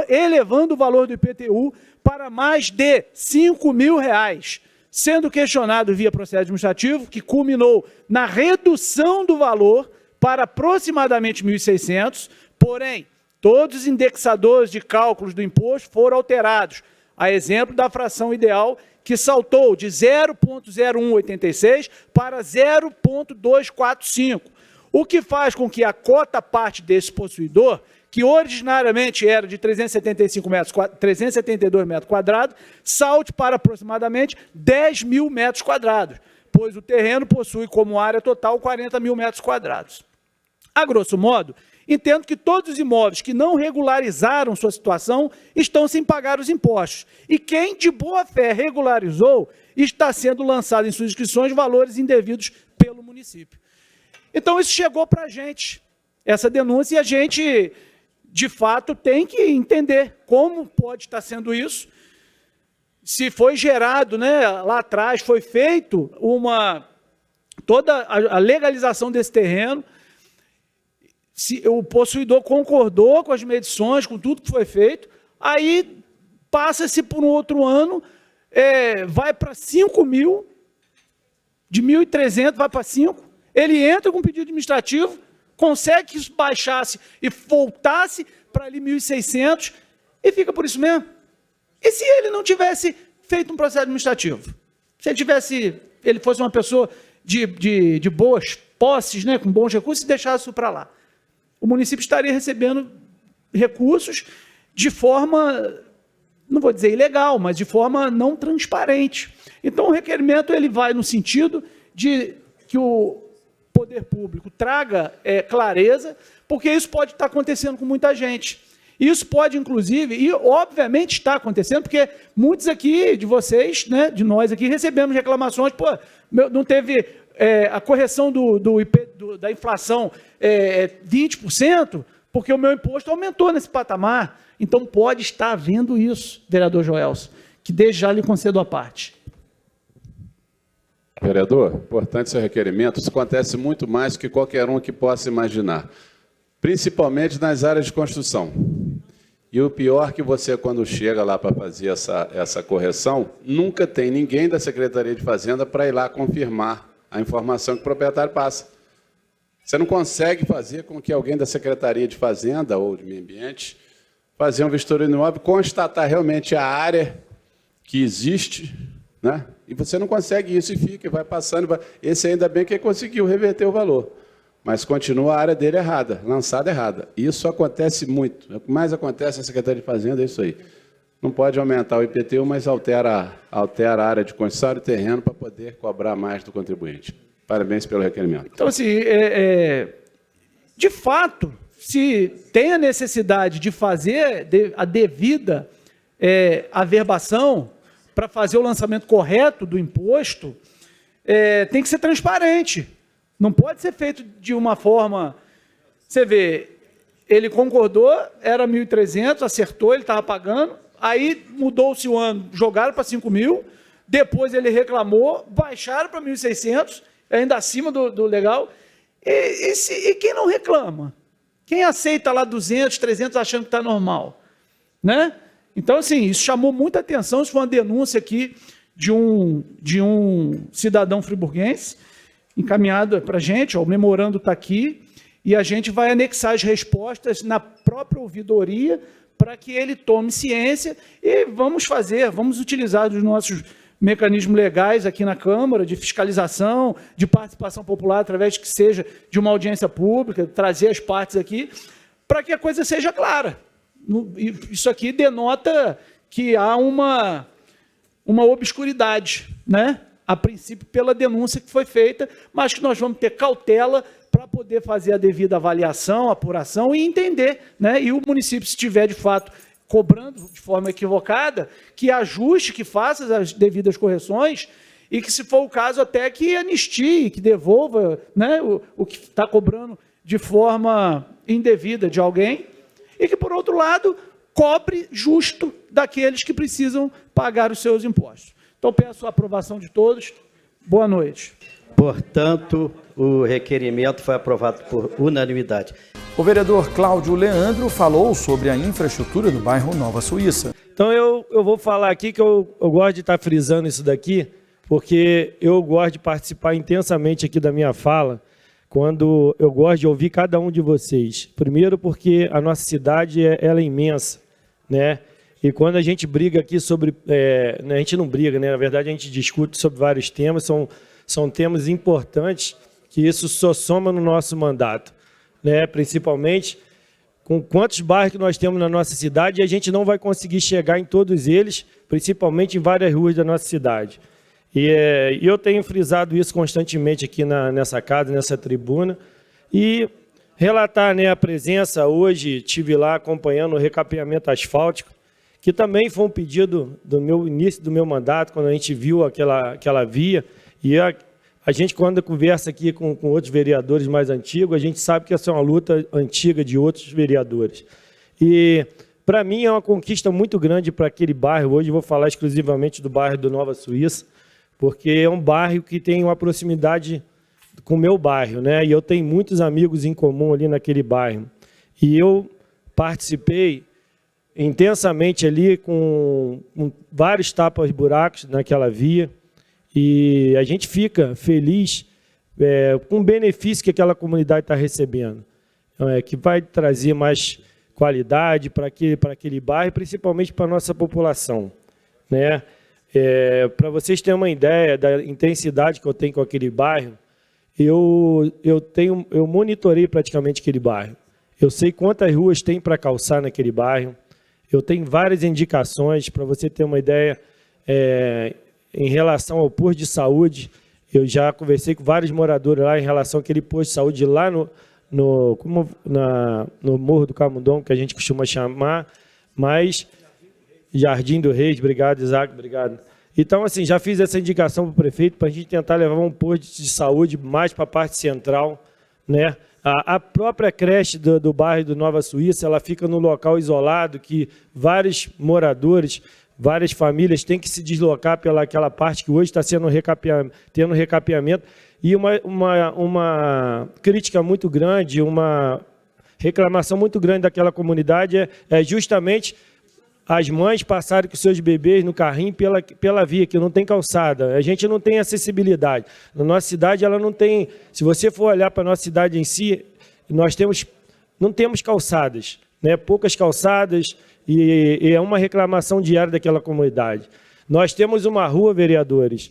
elevando o valor do IPTU para mais de R$ 5.000, sendo questionado via processo administrativo, que culminou na redução do valor para aproximadamente R$ 1.600, porém, todos os indexadores de cálculos do imposto foram alterados, a exemplo da fração ideal, que saltou de 0,0186 para 0,245, o que faz com que a cota parte desse possuidor, que originariamente era de 372 metros quadrados, salte para aproximadamente 10 mil metros quadrados, pois o terreno possui como área total 40 mil metros quadrados. A grosso modo, entendo que todos os imóveis que não regularizaram sua situação estão sem pagar os impostos. E quem de boa fé regularizou está sendo lançado em suas inscrições valores indevidos pelo município. Então isso chegou para a gente, essa denúncia, e a gente, de fato, tem que entender como pode estar sendo isso. Se foi gerado, né, lá atrás, foi feito toda a legalização desse terreno, se o possuidor concordou com as medições, com tudo que foi feito, aí passa-se por um outro ano, vai para 5 mil, de 1.300 vai para 5, ele entra com pedido administrativo, consegue que isso baixasse e voltasse para ali 1.600 e fica por isso mesmo. E se ele não tivesse feito um processo administrativo? Se ele fosse uma pessoa de boas posses, né, com bons recursos, e deixasse isso para lá? O município estaria recebendo recursos de forma, não vou dizer ilegal, mas de forma não transparente. Então, o requerimento ele vai no sentido de que o poder público traga clareza, porque isso pode estar acontecendo com muita gente. Isso pode, inclusive, e obviamente está acontecendo, porque muitos aqui de vocês, né, de nós aqui, recebemos reclamações, não teve a correção da inflação 20%, porque o meu imposto aumentou nesse patamar. Então, pode estar havendo isso, vereador Joelson, que desde já lhe concedo a parte. Vereador, importante seu requerimento. Isso acontece muito mais do que qualquer um que possa imaginar, principalmente nas áreas de construção. E o pior é que você, quando chega lá para fazer essa correção, nunca tem ninguém da Secretaria de Fazenda para ir lá confirmar a informação que o proprietário passa. Você não consegue fazer com que alguém da Secretaria de Fazenda ou de Meio Ambiente fazer um vistoria no imóvel, constatar realmente a área que existe, né? E você não consegue isso e fica, vai passando. Esse ainda bem que conseguiu reverter o valor, mas continua a área dele errada, lançada errada. Isso acontece muito. O que mais acontece na Secretaria de Fazenda é isso aí. Não pode aumentar o IPTU, mas altera a área de construção e terreno para poder cobrar mais do contribuinte. Parabéns pelo requerimento. Então, assim, de fato, se tem a necessidade de fazer a devida averbação para fazer o lançamento correto do imposto, tem que ser transparente. Não pode ser feito de uma forma... Você vê, ele concordou, era 1.300, acertou, ele estava pagando, aí mudou-se o ano, jogaram para 5 mil, depois ele reclamou, baixaram para 1.600, ainda acima do legal. E quem não reclama? Quem aceita lá 200, 300 achando que está normal? Né? Então, assim, isso chamou muita atenção, isso foi uma denúncia aqui de um cidadão friburguense, encaminhado para a gente, o memorando está aqui, e a gente vai anexar as respostas na própria ouvidoria para que ele tome ciência e vamos utilizar os nossos mecanismos legais aqui na Câmara, de fiscalização, de participação popular, através que seja de uma audiência pública, trazer as partes aqui, para que a coisa seja clara. Isso aqui denota que há uma obscuridade, né? A princípio pela denúncia que foi feita, mas que nós vamos ter cautela para poder fazer a devida avaliação, apuração e entender, né? E o município, se estiver de fato cobrando de forma equivocada, que ajuste, que faça as devidas correções e que, se for o caso, até que anistie, que devolva, né, o que está cobrando de forma indevida de alguém e que, por outro lado, cobre justo daqueles que precisam pagar os seus impostos. Então, peço a aprovação de todos. Boa noite. Portanto, o requerimento foi aprovado por unanimidade. O vereador Cláudio Leandro falou sobre a infraestrutura do bairro Nova Suíça. Então, eu vou falar aqui que eu gosto de estar frisando isso daqui, porque eu gosto de participar intensamente aqui da minha fala, quando eu gosto de ouvir cada um de vocês. Primeiro, porque a nossa cidade ela é imensa, né? E quando a gente briga aqui sobre... a gente não briga, né? Na verdade, a gente discute sobre vários temas, são temas importantes, que isso só soma no nosso mandato, né? Principalmente com quantos bairros que nós temos na nossa cidade, e a gente não vai conseguir chegar em todos eles, principalmente em várias ruas da nossa cidade. E eu tenho frisado isso constantemente aqui nessa casa, nessa tribuna, e relatar, né, a presença hoje, estive lá acompanhando o recapeamento asfáltico, que também foi um pedido do início do meu mandato, quando a gente viu aquela via, e a gente, quando conversa aqui com outros vereadores mais antigos, a gente sabe que essa é uma luta antiga de outros vereadores. E, para mim, é uma conquista muito grande para aquele bairro. Hoje eu vou falar exclusivamente do bairro do Nova Suíça, porque é um bairro que tem uma proximidade com o meu bairro, né? E eu tenho muitos amigos em comum ali naquele bairro. E eu participei intensamente ali com vários tapas-buracos naquela via, e a gente fica feliz com o benefício que aquela comunidade está recebendo, que vai trazer mais qualidade para aquele bairro, principalmente para a nossa população, né? Para vocês terem uma ideia da intensidade que eu tenho com aquele bairro, eu monitorei praticamente aquele bairro. Eu sei quantas ruas tem para calçar naquele bairro. Eu tenho várias indicações, para você ter uma ideia, em relação ao posto de saúde. Eu já conversei com vários moradores lá em relação àquele posto de saúde lá no Morro do Camundongo, que a gente costuma chamar, mas Jardim do Reis, obrigado, Isaac, obrigado. Então, assim, já fiz essa indicação para o prefeito para a gente tentar levar um posto de saúde mais para a parte central, né? A própria creche do bairro do Nova Suíça, ela fica num local isolado que vários moradores, várias famílias têm que se deslocar pelaquela parte que hoje está tendo recapeamento. E uma crítica muito grande, uma reclamação muito grande daquela comunidade é justamente as mães passarem com seus bebês no carrinho pela via, que não tem calçada. A gente não tem acessibilidade. Na nossa cidade, ela não tem... Se você for olhar para a nossa cidade em si, nós não temos calçadas, né? Poucas calçadas, e é uma reclamação diária daquela comunidade. Nós temos uma rua, vereadores,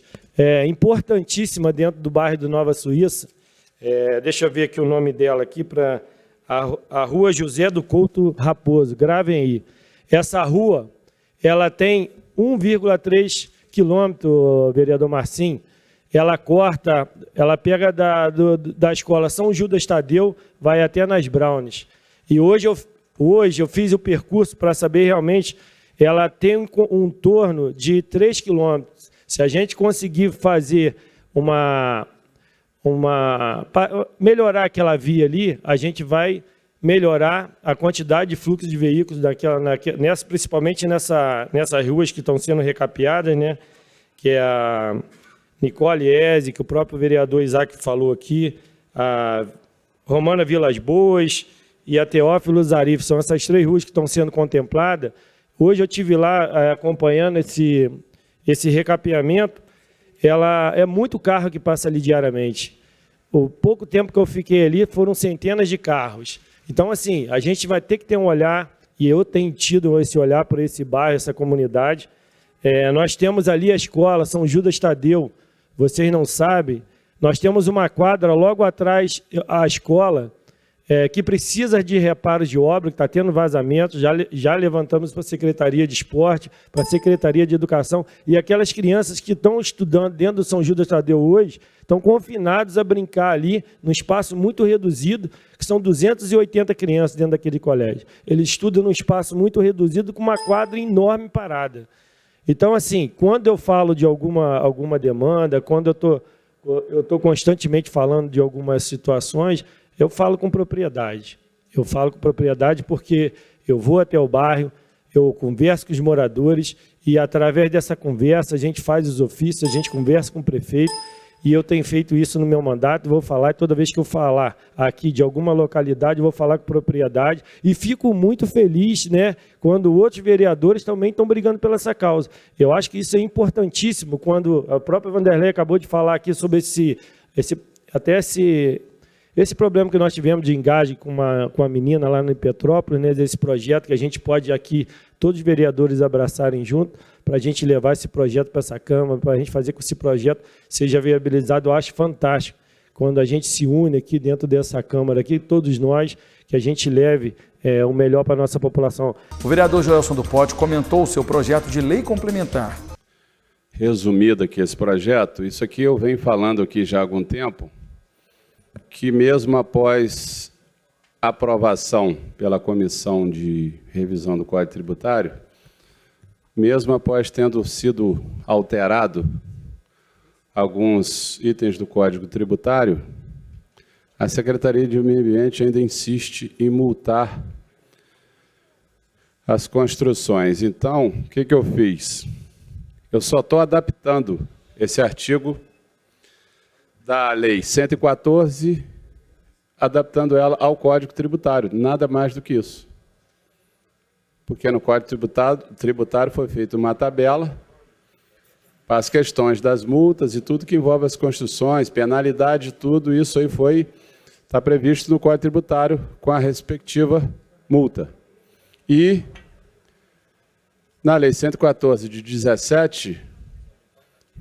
importantíssima dentro do bairro do Nova Suíça. Deixa eu ver aqui o nome dela aqui, a Rua José do Couto Raposo. Gravem aí. Essa rua, ela tem 1,3 quilômetro, vereador Marcinho. Ela corta, ela pega da escola São Judas Tadeu, vai até nas Brownies. E hoje eu fiz o percurso para saber realmente, ela tem um torno de 3 quilômetros. Se a gente conseguir fazer melhorar aquela via ali, a gente vai melhorar a quantidade de fluxo de veículos principalmente nessas ruas que estão sendo recapeadas, né? Que é a Nicole Eze, que o próprio vereador Isaac falou aqui, a Romana Vilas Boas e a Teófilo Zarif. São essas 3 ruas que estão sendo contempladas. Hoje eu estive lá acompanhando esse recapeamento. É muito carro que passa ali diariamente. O pouco tempo que eu fiquei ali foram centenas de carros. Então, assim, a gente vai ter que ter um olhar, e eu tenho tido esse olhar por esse bairro, essa comunidade. Nós temos ali a escola São Judas Tadeu, vocês não sabem, nós temos uma quadra logo atrás, a escola, que precisa de reparos de obra, que está tendo vazamento, já levantamos para a Secretaria de Esporte, para a Secretaria de Educação, e aquelas crianças que estão estudando dentro do São Judas Tadeu hoje, estão confinados a brincar ali, num espaço muito reduzido, que são 280 crianças dentro daquele colégio. Eles estudam num espaço muito reduzido, com uma quadra enorme parada. Então, assim, quando eu falo de alguma demanda, quando eu estou constantemente falando de algumas situações, eu falo com propriedade. Eu falo com propriedade porque eu vou até o bairro, eu converso com os moradores e, através dessa conversa, a gente faz os ofícios, a gente conversa com o prefeito, e eu tenho feito isso no meu mandato, vou falar, e toda vez que eu falar aqui de alguma localidade, eu vou falar com propriedade, e fico muito feliz, né, quando outros vereadores também estão brigando pela essa causa. Eu acho que isso é importantíssimo, quando a própria Vanderlei acabou de falar aqui sobre esse problema que nós tivemos de engaje com a menina lá no Petrópolis, né, desse projeto que a gente pode aqui, todos os vereadores abraçarem junto, para a gente levar esse projeto para essa Câmara, para a gente fazer com que esse projeto seja viabilizado. Eu acho fantástico quando a gente se une aqui dentro dessa Câmara, aqui, todos nós, que a gente leve o melhor para a nossa população. O vereador Joelson do Pote comentou o seu projeto de lei complementar. Resumido aqui esse projeto, isso aqui eu venho falando aqui já há algum tempo, que mesmo após a aprovação pela Comissão de Revisão do Código Tributário, mesmo após tendo sido alterado alguns itens do Código Tributário, a Secretaria de Meio Ambiente ainda insiste em multar as construções. Então, o que eu fiz? Eu só estou adaptando esse artigo da Lei 114, adaptando ela ao Código Tributário, nada mais do que isso. Porque no Código Tributário foi feita uma tabela para as questões das multas e tudo que envolve as construções, penalidade, tudo isso aí está previsto no Código Tributário com a respectiva multa. E na Lei 114 de 17,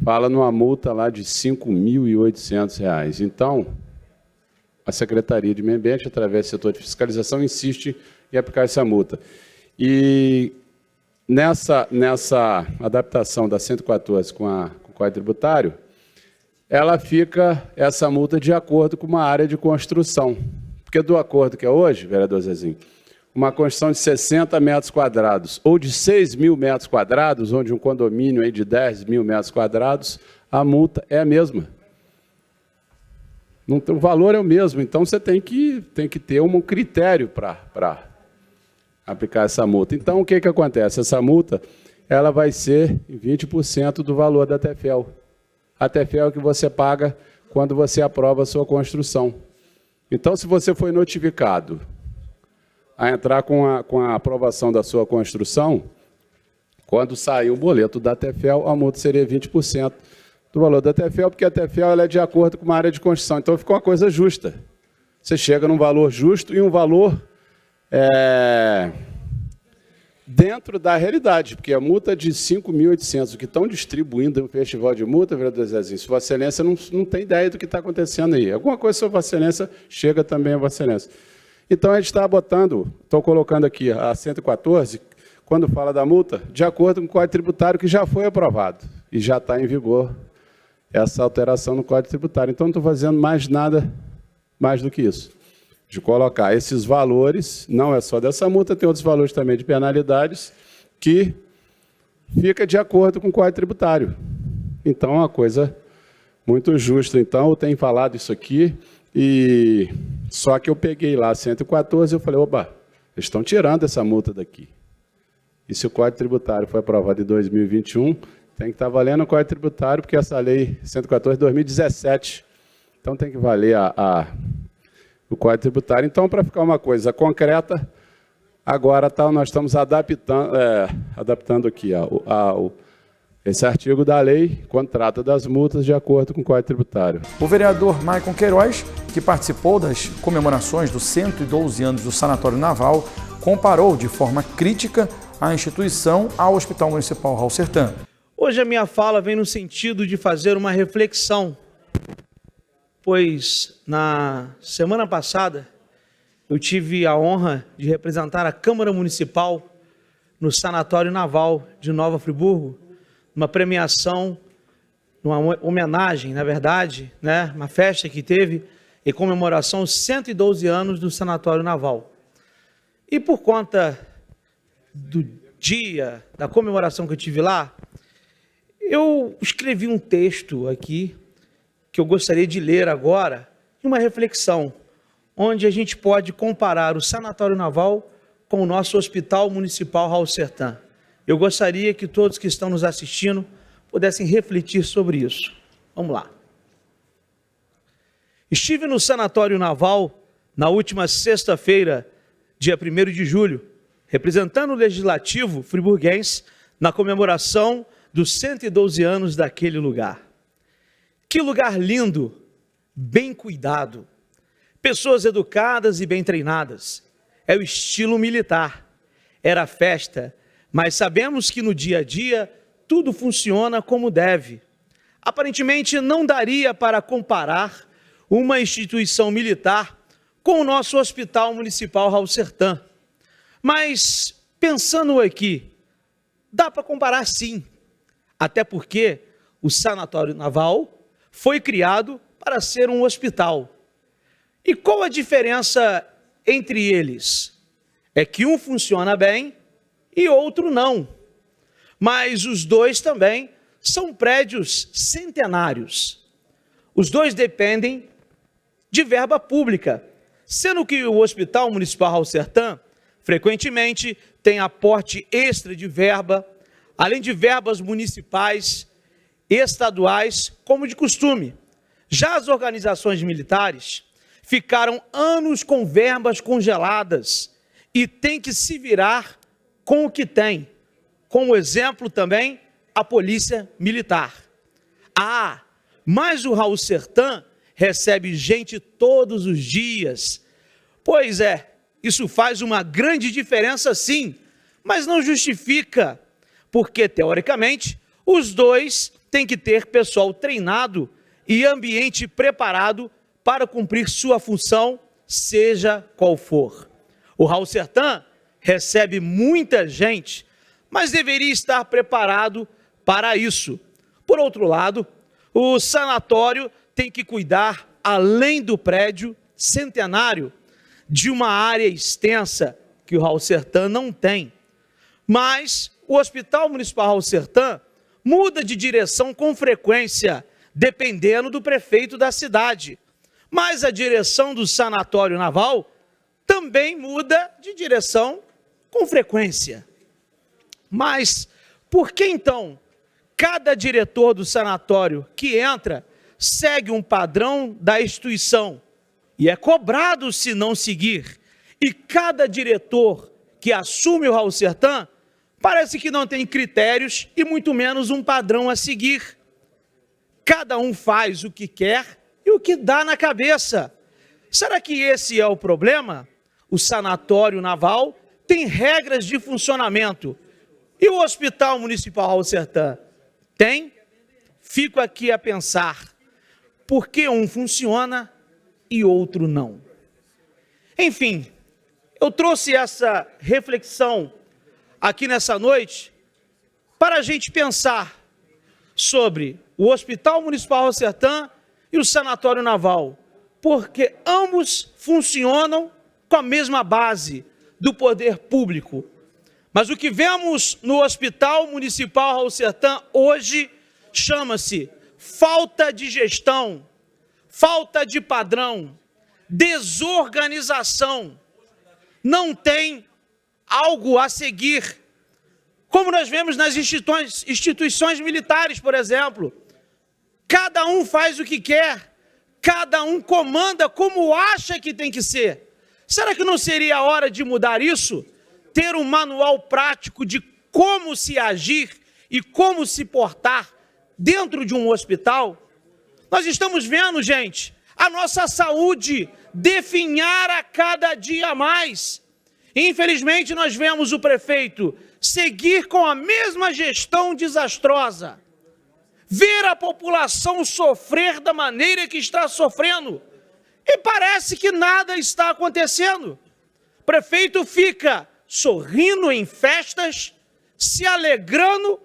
fala numa multa lá de R$ 5.800. Então, a Secretaria de Meio Ambiente, através do setor de fiscalização, insiste em aplicar essa multa. E nessa adaptação da 114 com o Código Tributário, ela fica, essa multa, de acordo com uma área de construção. Porque do acordo que é hoje, vereador Zezinho, uma construção de 60 metros quadrados ou de 6.000 metros quadrados, onde um condomínio aí de 10.000 metros quadrados, a multa é a mesma. Não, o valor é o mesmo, então você tem que ter um critério para aplicar essa multa. Então, o que acontece? Essa multa ela vai ser 20% do valor da TEFEL. A TEFEL que você paga quando você aprova a sua construção. Então, se você foi notificado a entrar com a aprovação da sua construção, quando sair o boleto da TEFEL, a multa seria 20% do valor da TEFEL, porque a TEFEL ela é de acordo com uma área de construção. Então, ficou uma coisa justa. Você chega num valor justo e um valor dentro da realidade, porque a multa de 5.800, o que estão distribuindo no festival de multa, vereador Zezinho, se Vossa Excelência não tem ideia do que está acontecendo aí. Alguma coisa sobre Vossa Excelência chega também a Vossa Excelência. Então, a gente está estou colocando aqui a 114, quando fala da multa, de acordo com o Código Tributário que já foi aprovado e já está em vigor essa alteração no Código Tributário. Então, não estou fazendo nada mais do que isso, de colocar esses valores, não é só dessa multa, tem outros valores também de penalidades, que fica de acordo com o Código Tributário. Então, é uma coisa muito justa. Então, eu tenho falado isso aqui, e só que eu peguei lá 114 e eu falei, opa, eles estão tirando essa multa daqui. E se o Código Tributário foi aprovado em 2021, tem que estar valendo o Código Tributário, porque essa lei 114 de 2017, então tem que valer o Código Tributário. Então, para ficar uma coisa concreta, agora nós estamos adaptando aqui esse artigo da lei, quando trata das multas de acordo com o Código Tributário. O vereador Maicon Queiroz, que participou das comemorações dos 112 anos do Sanatório Naval, comparou de forma crítica a instituição ao Hospital Municipal Raul Sertã. Hoje a minha fala vem no sentido de fazer uma reflexão, pois na semana passada eu tive a honra de representar a Câmara Municipal no Sanatório Naval de Nova Friburgo, uma premiação, uma homenagem, na verdade, né, uma festa que teve em comemoração aos 112 anos do Sanatório Naval. E por conta do dia, da comemoração que eu tive lá, eu escrevi um texto aqui, que eu gostaria de ler agora, uma reflexão, onde a gente pode comparar o Sanatório Naval com o nosso Hospital Municipal Raul Sertan. Eu gostaria que todos que estão nos assistindo pudessem refletir sobre isso. Vamos lá. Estive no Sanatório Naval na última sexta-feira, dia 1º de julho, representando o Legislativo friburguense na comemoração dos 112 anos daquele lugar. Que lugar lindo, bem cuidado, pessoas educadas e bem treinadas. É o estilo militar. Era festa, mas sabemos que no dia a dia tudo funciona como deve. Aparentemente não daria para comparar uma instituição militar com o nosso Hospital Municipal Raul Sertan. Mas, pensando aqui, dá para comparar sim. Até porque o Sanatório Naval foi criado para ser um hospital. E qual a diferença entre eles? É que um funciona bem e outro não. Mas os dois também são prédios centenários. Os dois dependem de verba pública, sendo que o Hospital Municipal Raul Sertan frequentemente tem aporte extra de verba, além de verbas municipais, estaduais, como de costume. Já as organizações militares ficaram anos com verbas congeladas e têm que se virar com o que tem. Como exemplo também, a Polícia Militar. Ah, mas o Raul Sertan recebe gente todos os dias. Pois é, isso faz uma grande diferença sim, mas não justifica, porque teoricamente os dois têm que ter pessoal treinado e ambiente preparado para cumprir sua função, seja qual for. O Raul Sertan recebe muita gente, mas deveria estar preparado para isso. Por outro lado, o sanatório tem que cuidar, além do prédio centenário, de uma área extensa que o Raul Sertan não tem. Mas o Hospital Municipal Raul Sertan muda de direção com frequência, dependendo do prefeito da cidade. Mas a direção do Sanatório Naval também muda de direção com frequência. Mas por que então cada diretor do sanatório que entra segue um padrão da instituição e é cobrado se não seguir? E cada diretor que assume o Raul Sertan parece que não tem critérios e muito menos um padrão a seguir. Cada um faz o que quer e o que dá na cabeça. Será que esse é o problema? O Sanatório Naval tem regras de funcionamento. E o Hospital Municipal Raul Sertan tem? Fico aqui a pensar, por que um funciona e outro não? Enfim, eu trouxe essa reflexão aqui nessa noite para a gente pensar sobre o Hospital Municipal Raul Sertan e o Sanatório Naval, porque ambos funcionam com a mesma base do poder público. Mas o que vemos no Hospital Municipal Raul Sertan hoje chama-se falta de gestão, falta de padrão, desorganização. Não tem algo a seguir, como nós vemos nas instituições militares, por exemplo. Cada um faz o que quer, cada um comanda como acha que tem que ser. Será que não seria a hora de mudar isso? Ter um manual prático de como se agir e como se portar dentro de um hospital? Nós estamos vendo, gente, a nossa saúde definhar a cada dia mais. Infelizmente, nós vemos o prefeito seguir com a mesma gestão desastrosa, ver a população sofrer da maneira que está sofrendo. E parece que nada está acontecendo. O prefeito fica sorrindo em festas, se alegrando,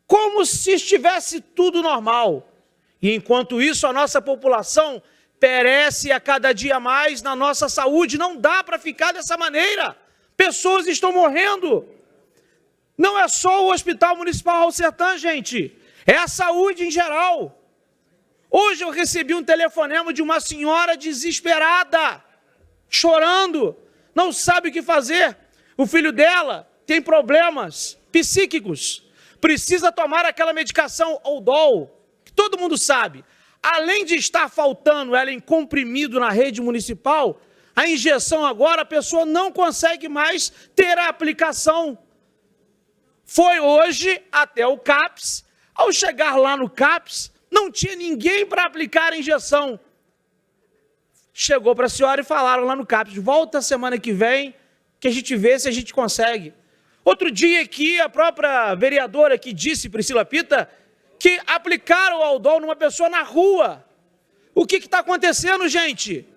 como se estivesse tudo normal. E enquanto isso, a nossa população perece a cada dia mais na nossa saúde. Não dá para ficar dessa maneira. Pessoas estão morrendo. Não é só o Hospital Municipal Raul Sertã, gente. É a saúde em geral. Hoje eu recebi um telefonema de uma senhora desesperada, chorando, não sabe o que fazer. O filho dela tem problemas psíquicos, precisa tomar aquela medicação Oldol, que todo mundo sabe. Além de estar faltando ela em comprimido na rede municipal, a injeção agora a pessoa não consegue mais ter a aplicação. Foi hoje até o CAPS, ao chegar lá no CAPS, não tinha ninguém para aplicar a injeção. Chegou para a senhora e falaram lá no CAPS, volta semana que vem, que a gente vê se a gente consegue. Outro dia aqui, a própria vereadora que disse, Priscila Pita, que aplicaram o Aldol numa pessoa na rua. O que está acontecendo, gente?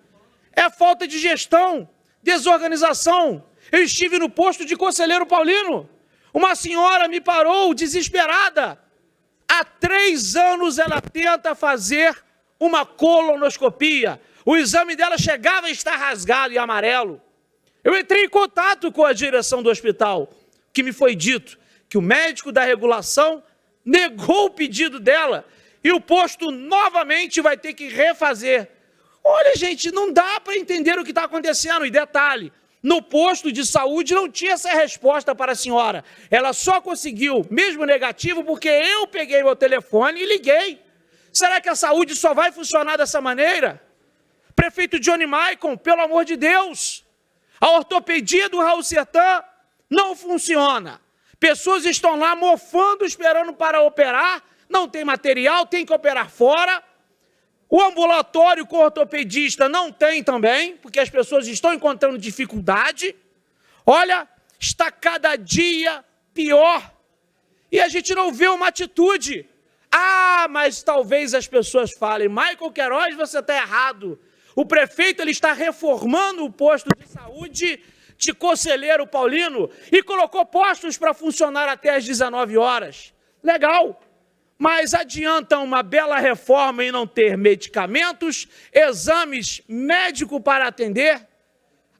É falta de gestão, desorganização. Eu estive no posto de Conselheiro Paulino. Uma senhora me parou desesperada. Há 3 anos ela tenta fazer uma colonoscopia. O exame dela chegava a estar rasgado e amarelo. Eu entrei em contato com a direção do hospital, que me foi dito que o médico da regulação negou o pedido dela e o posto novamente vai ter que refazer. Olha, gente, não dá para entender o que está acontecendo. E detalhe, no posto de saúde não tinha essa resposta para a senhora. Ela só conseguiu, mesmo negativo, porque eu peguei meu telefone e liguei. Será que a saúde só vai funcionar dessa maneira? Prefeito Johnny Maicon, pelo amor de Deus, a ortopedia do Raul Sertã não funciona. Pessoas estão lá mofando, esperando para operar, não tem material, tem que operar fora. O ambulatório com ortopedista não tem também, porque as pessoas estão encontrando dificuldade. Olha, está cada dia pior. E a gente não vê uma atitude. Ah, mas talvez as pessoas falem, Michael Queiroz, você está errado. O prefeito ele está reformando o posto de saúde de Conselheiro Paulino e colocou postos para funcionar até às 19 horas. Legal. Mas adianta uma bela reforma e não ter medicamentos, exames médicos para atender?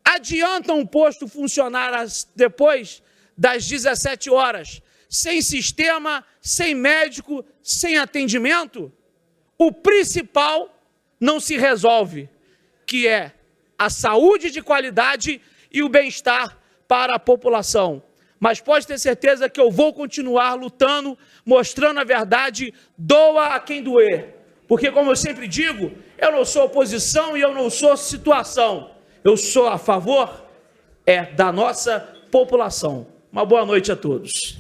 Adianta um posto funcionar depois das 17 horas, sem sistema, sem médico, sem atendimento? O principal não se resolve, que é a saúde de qualidade e o bem-estar para a população. Mas pode ter certeza que eu vou continuar lutando, mostrando a verdade, doa a quem doer. Porque, como eu sempre digo, eu não sou oposição e eu não sou situação. Eu sou a favor da nossa população. Uma boa noite a todos.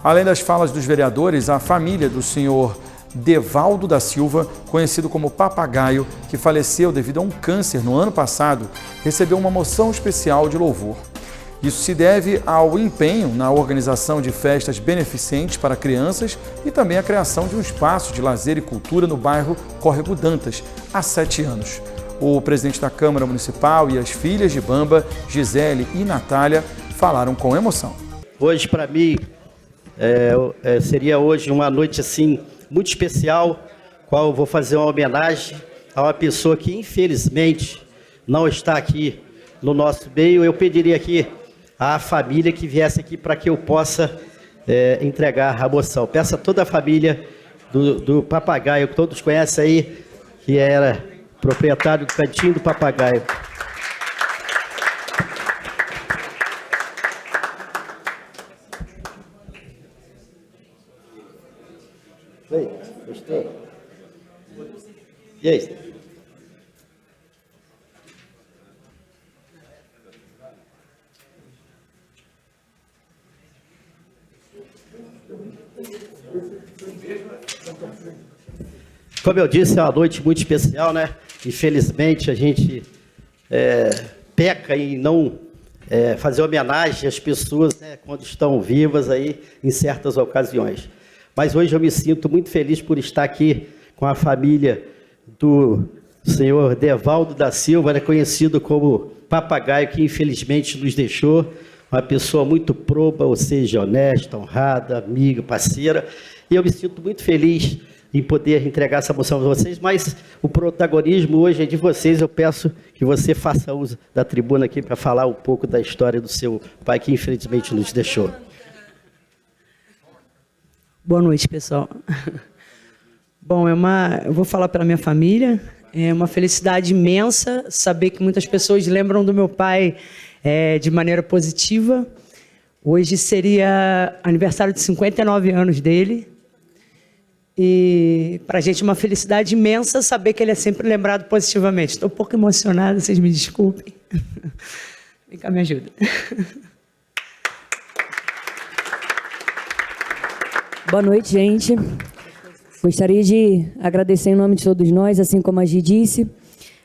Além das falas dos vereadores, a família do senhor Devaldo da Silva, conhecido como Papagaio, que faleceu devido a um câncer no ano passado, recebeu uma moção especial de louvor. Isso se deve ao empenho na organização de festas beneficentes para crianças e também à criação de um espaço de lazer e cultura no bairro Córrego Dantas, há 7 anos. O presidente da Câmara Municipal e as filhas de Bamba, Gisele e Natália, falaram com emoção. Hoje, para mim, seria hoje uma noite assim muito especial, qual eu vou fazer uma homenagem a uma pessoa que, infelizmente, não está aqui no nosso meio. Eu pediria aqui à família que viesse aqui para que eu possa entregar a moção. Peço a toda a família do Papagaio, que todos conhecem aí, que era proprietário do Cantinho do Papagaio. Oi, gostou? E aí? Como eu disse, é uma noite muito especial, né? Infelizmente, a gente peca em não fazer homenagem às pessoas, né, quando estão vivas aí em certas ocasiões. Mas hoje eu me sinto muito feliz por estar aqui com a família do o senhor Devaldo da Silva, era conhecido como Papagaio, que infelizmente nos deixou, uma pessoa muito proba, ou seja, honesta, honrada, amiga, parceira, e eu me sinto muito feliz em poder entregar essa moção a vocês, mas o protagonismo hoje é de vocês. Eu peço que você faça uso da tribuna aqui para falar um pouco da história do seu pai, que infelizmente nos deixou. Boa noite, pessoal. Bom, eu vou falar pela minha família. É uma felicidade imensa saber que muitas pessoas lembram do meu pai de maneira positiva. Hoje seria aniversário de 59 anos dele. E para a gente é uma felicidade imensa saber que ele é sempre lembrado positivamente. Estou um pouco emocionada, vocês me desculpem. Vem cá, me ajuda. Boa noite, gente. Gostaria de agradecer em nome de todos nós, assim como a Gi disse.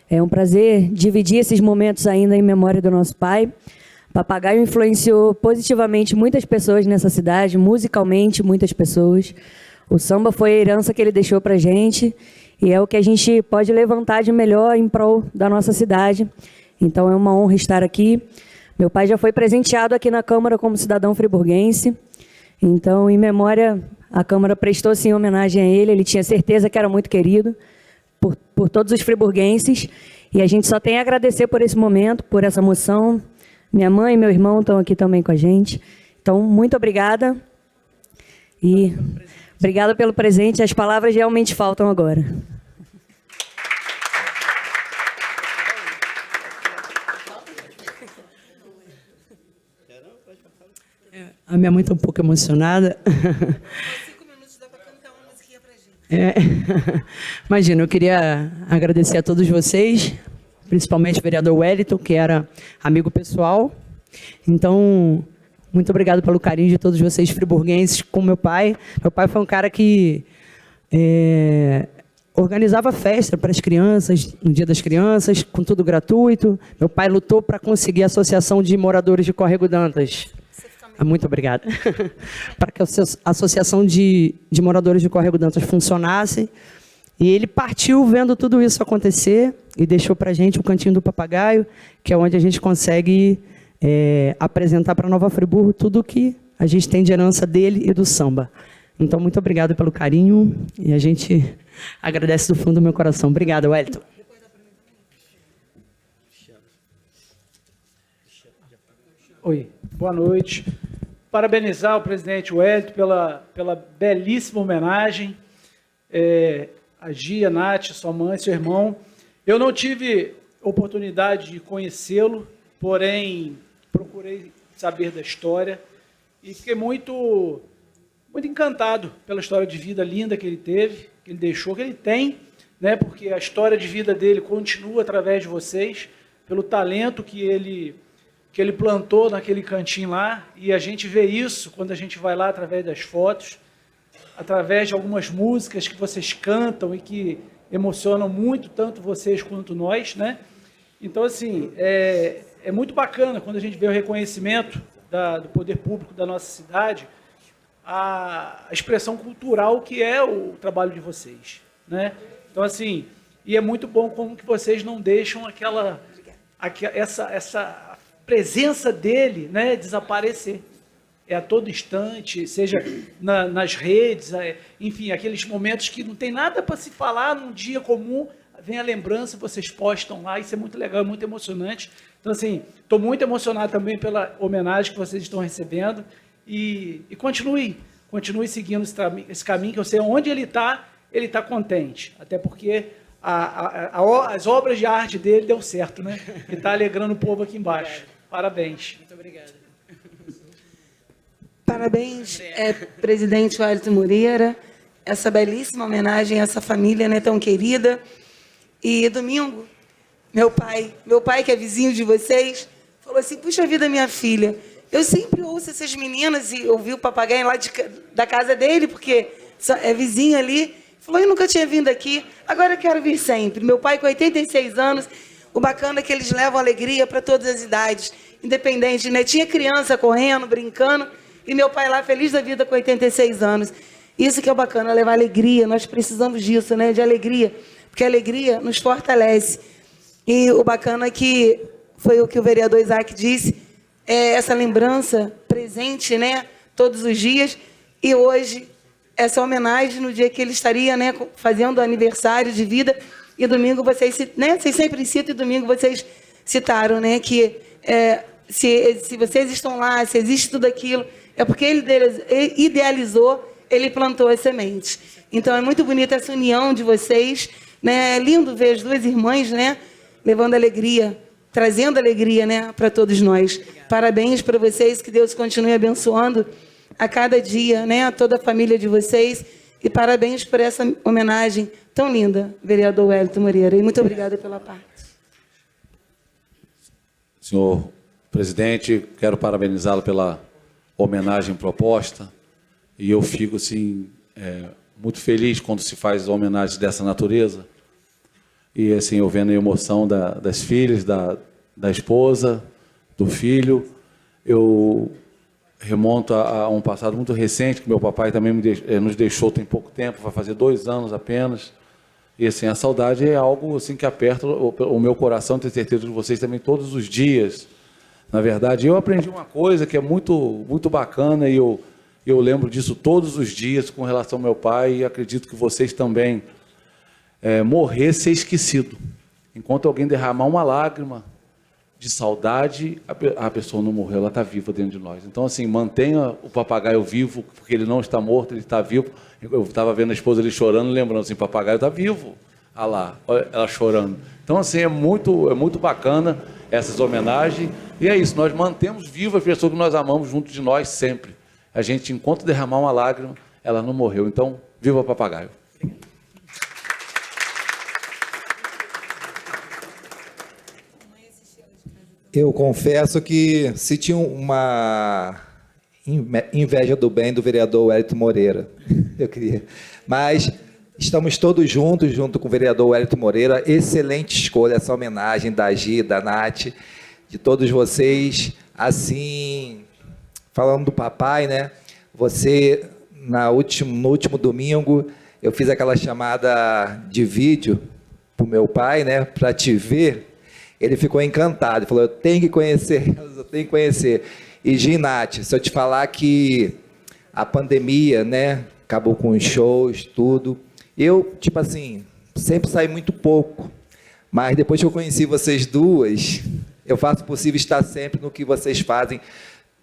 É um prazer dividir esses momentos ainda em memória do nosso pai. Papagaio influenciou positivamente muitas pessoas nessa cidade, musicalmente muitas pessoas. O samba foi a herança que ele deixou para a gente e é o que a gente pode levantar de melhor em prol da nossa cidade. Então é uma honra estar aqui. Meu pai já foi presenteado aqui na Câmara como cidadão friburguense. Então, em memória, a Câmara prestou sim homenagem a ele. Ele tinha certeza que era muito querido por todos os friburguenses. E a gente só tem a agradecer por esse momento, por essa moção. Minha mãe e meu irmão estão aqui também com a gente. Então, muito obrigada. E obrigada pelo presente. As palavras realmente faltam agora. A minha mãe está um pouco emocionada. 5 minutos dá para cantar uma musiquinha para gente. Imagina, eu queria agradecer a todos vocês, principalmente o vereador Wellington, que era amigo pessoal. Então, muito obrigado pelo carinho de todos vocês friburguenses com meu pai. Meu pai foi um cara que organizava festa para as crianças, no Dia das Crianças, com tudo gratuito. Meu pai lutou para conseguir a Associação de Moradores de Córrego Dantas. Muito obrigada. Para que a Associação de Moradores de Córrego Dantas funcionasse. E ele partiu vendo tudo isso acontecer e deixou para a gente o Cantinho do Papagaio, que é onde a gente consegue apresentar para Nova Friburgo tudo que a gente tem de herança dele e do samba. Então, muito obrigado pelo carinho e a gente agradece do fundo do meu coração. Obrigada, Wellington. Oi, boa noite. Parabenizar o presidente Wellington pela belíssima homenagem. A Gia, a Nath, sua mãe, seu irmão. Eu não tive oportunidade de conhecê-lo, porém procurei saber da história e fiquei muito encantado pela história de vida linda que ele teve, que ele deixou, que ele tem, né? Porque a história de vida dele continua através de vocês, pelo talento que ele plantou naquele cantinho lá, e a gente vê isso quando a gente vai lá através das fotos, através de algumas músicas que vocês cantam e que emocionam muito, tanto vocês quanto nós, né? Então, assim, é muito bacana quando a gente vê o reconhecimento do poder público da nossa cidade, a expressão cultural que é o trabalho de vocês, né? Então, assim, e é muito bom como que vocês não deixam essa presença dele, né, desaparecer. A todo instante, seja nas redes, enfim, aqueles momentos que não tem nada para se falar num dia comum, vem a lembrança, vocês postam lá, isso é muito legal, é muito emocionante. Então, assim, estou muito emocionado também pela homenagem que vocês estão recebendo e continue seguindo esse caminho, que eu sei onde ele está contente, até porque as obras de arte dele deu certo, né? Ele está alegrando o povo aqui embaixo. Parabéns. Muito obrigada. Parabéns, presidente Wellington Moreira, essa belíssima homenagem a essa família, né, tão querida. E domingo, meu pai, que é vizinho de vocês, falou assim: puxa vida, minha filha, eu sempre ouço essas meninas e ouvi o papagaio lá da casa dele, porque é vizinho ali. Falou: eu nunca tinha vindo aqui, agora eu quero vir sempre. Meu pai com 86 anos, o bacana é que eles levam alegria para todas as idades, independente, né? Tinha criança correndo, brincando, e meu pai lá feliz da vida com 86 anos. Isso que é bacana, levar alegria, nós precisamos disso, né? De alegria porque a alegria nos fortalece. E o bacana é que foi o que o vereador Isaac disse, é essa lembrança presente, né, todos os dias, e hoje essa homenagem no dia que ele estaria, né, fazendo aniversário de vida, e domingo vocês, né, vocês sempre citam, e domingo vocês citaram, né, que se vocês estão lá, se existe tudo aquilo, é porque ele idealizou, ele plantou as sementes. Então é muito bonita essa união de vocês, né, é lindo ver as duas irmãs, né, levando alegria, trazendo alegria, né, para todos nós. Parabéns para vocês, que Deus continue abençoando a cada dia, né, a toda a família de vocês, e parabéns por essa homenagem tão linda, vereador Wellington Moreira, e muito obrigada pela parte. Senhor presidente, quero parabenizá-lo pela homenagem proposta, e eu fico assim, muito feliz quando se faz homenagens dessa natureza, e assim, eu vendo a emoção das filhas, da esposa, do filho, eu remonto a um passado muito recente, que meu papai também nos deixou tem pouco tempo, vai fazer 2 anos apenas, e assim, a saudade é algo assim, que aperta o meu coração, tenho certeza de vocês também, todos os dias. Na verdade, eu aprendi uma coisa que é muito, muito bacana, e eu lembro disso todos os dias com relação ao meu pai, e acredito que vocês também. Morrer, ser esquecido. Enquanto alguém derramar uma lágrima de saudade, a pessoa não morreu, ela está viva dentro de nós. Então, assim, mantenha o papagaio vivo, porque ele não está morto, ele está vivo. Eu estava vendo a esposa ali chorando, lembrando assim, papagaio está vivo. Ah lá, olha ela chorando. Então, assim, é muito bacana essas homenagens. E é isso, nós mantemos vivas as pessoas que nós amamos junto de nós sempre. A gente, enquanto derramar uma lágrima, ela não morreu. Então, viva o papagaio. Eu confesso que senti uma inveja do bem do vereador Wellington Moreira. Eu queria. Mas estamos todos juntos, junto com o vereador Wellington Moreira. Excelente escolha, essa homenagem da Gi, da Nath, de todos vocês. Assim, falando do papai, né? Você, no último domingo, eu fiz aquela chamada de vídeo para o meu pai, né? Para te ver. Ele ficou encantado, falou, eu tenho que conhecer elas, eu tenho que conhecer. E Ginate, se eu te falar que a pandemia, né, acabou com os shows, tudo, eu, tipo assim, sempre saí muito pouco, mas depois que eu conheci vocês duas, eu faço o possível estar sempre no que vocês fazem,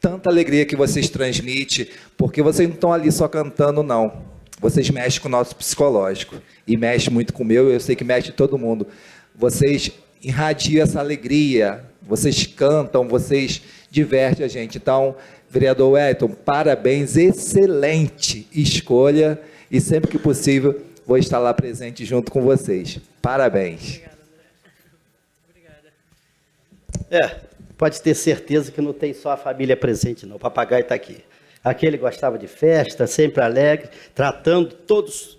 tanta alegria que vocês transmitem, porque vocês não estão ali só cantando, não. Vocês mexem com o nosso psicológico, e mexem muito com o meu, eu sei que mexe todo mundo. Vocês irradiam essa alegria, vocês cantam, vocês divertem a gente. Então, vereador Wellington, parabéns, excelente escolha, e sempre que possível vou estar lá presente junto com vocês. Parabéns. Pode ter certeza que não tem só a família presente, não. O papagaio está aqui. Aquele gostava de festa, sempre alegre, tratando todos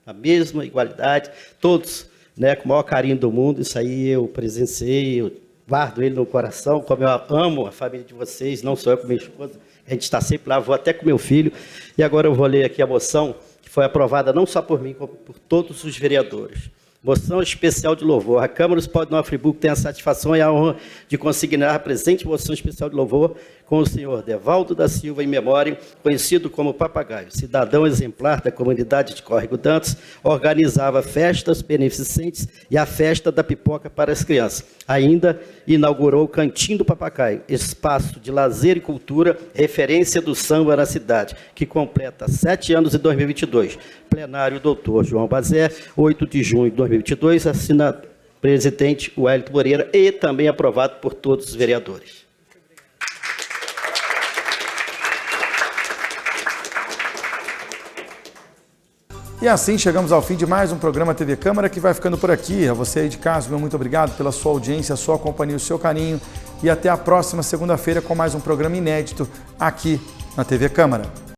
a mesma igualdade, todos, né, com o maior carinho do mundo. Isso aí eu presenciei, eu guardo ele no coração, como eu amo a família de vocês, não só eu com minha esposa, a gente está sempre lá, vou até com meu filho. E agora eu vou ler aqui a moção que foi aprovada não só por mim, como por todos os vereadores. Moção especial de louvor. A Câmara Municipal de Nova Friburgo tem a satisfação e a honra de consignar a presente moção especial de louvor com o senhor Devaldo da Silva em memória, conhecido como Papagaio, cidadão exemplar da comunidade de Córrego Dantas, organizava festas beneficentes e a festa da pipoca para as crianças. Ainda inaugurou o Cantinho do Papagaio, espaço de lazer e cultura, referência do samba na cidade, que completa 7 anos em 2022. Plenário doutor João Bazé, 8 de junho de 2022, assina presidente Wellington Moreira, e também aprovado por todos os vereadores. E assim chegamos ao fim de mais um programa TV Câmara, que vai ficando por aqui. A você aí de casa, meu muito obrigado pela sua audiência, a sua companhia, o seu carinho. E até a próxima segunda-feira com mais um programa inédito aqui na TV Câmara.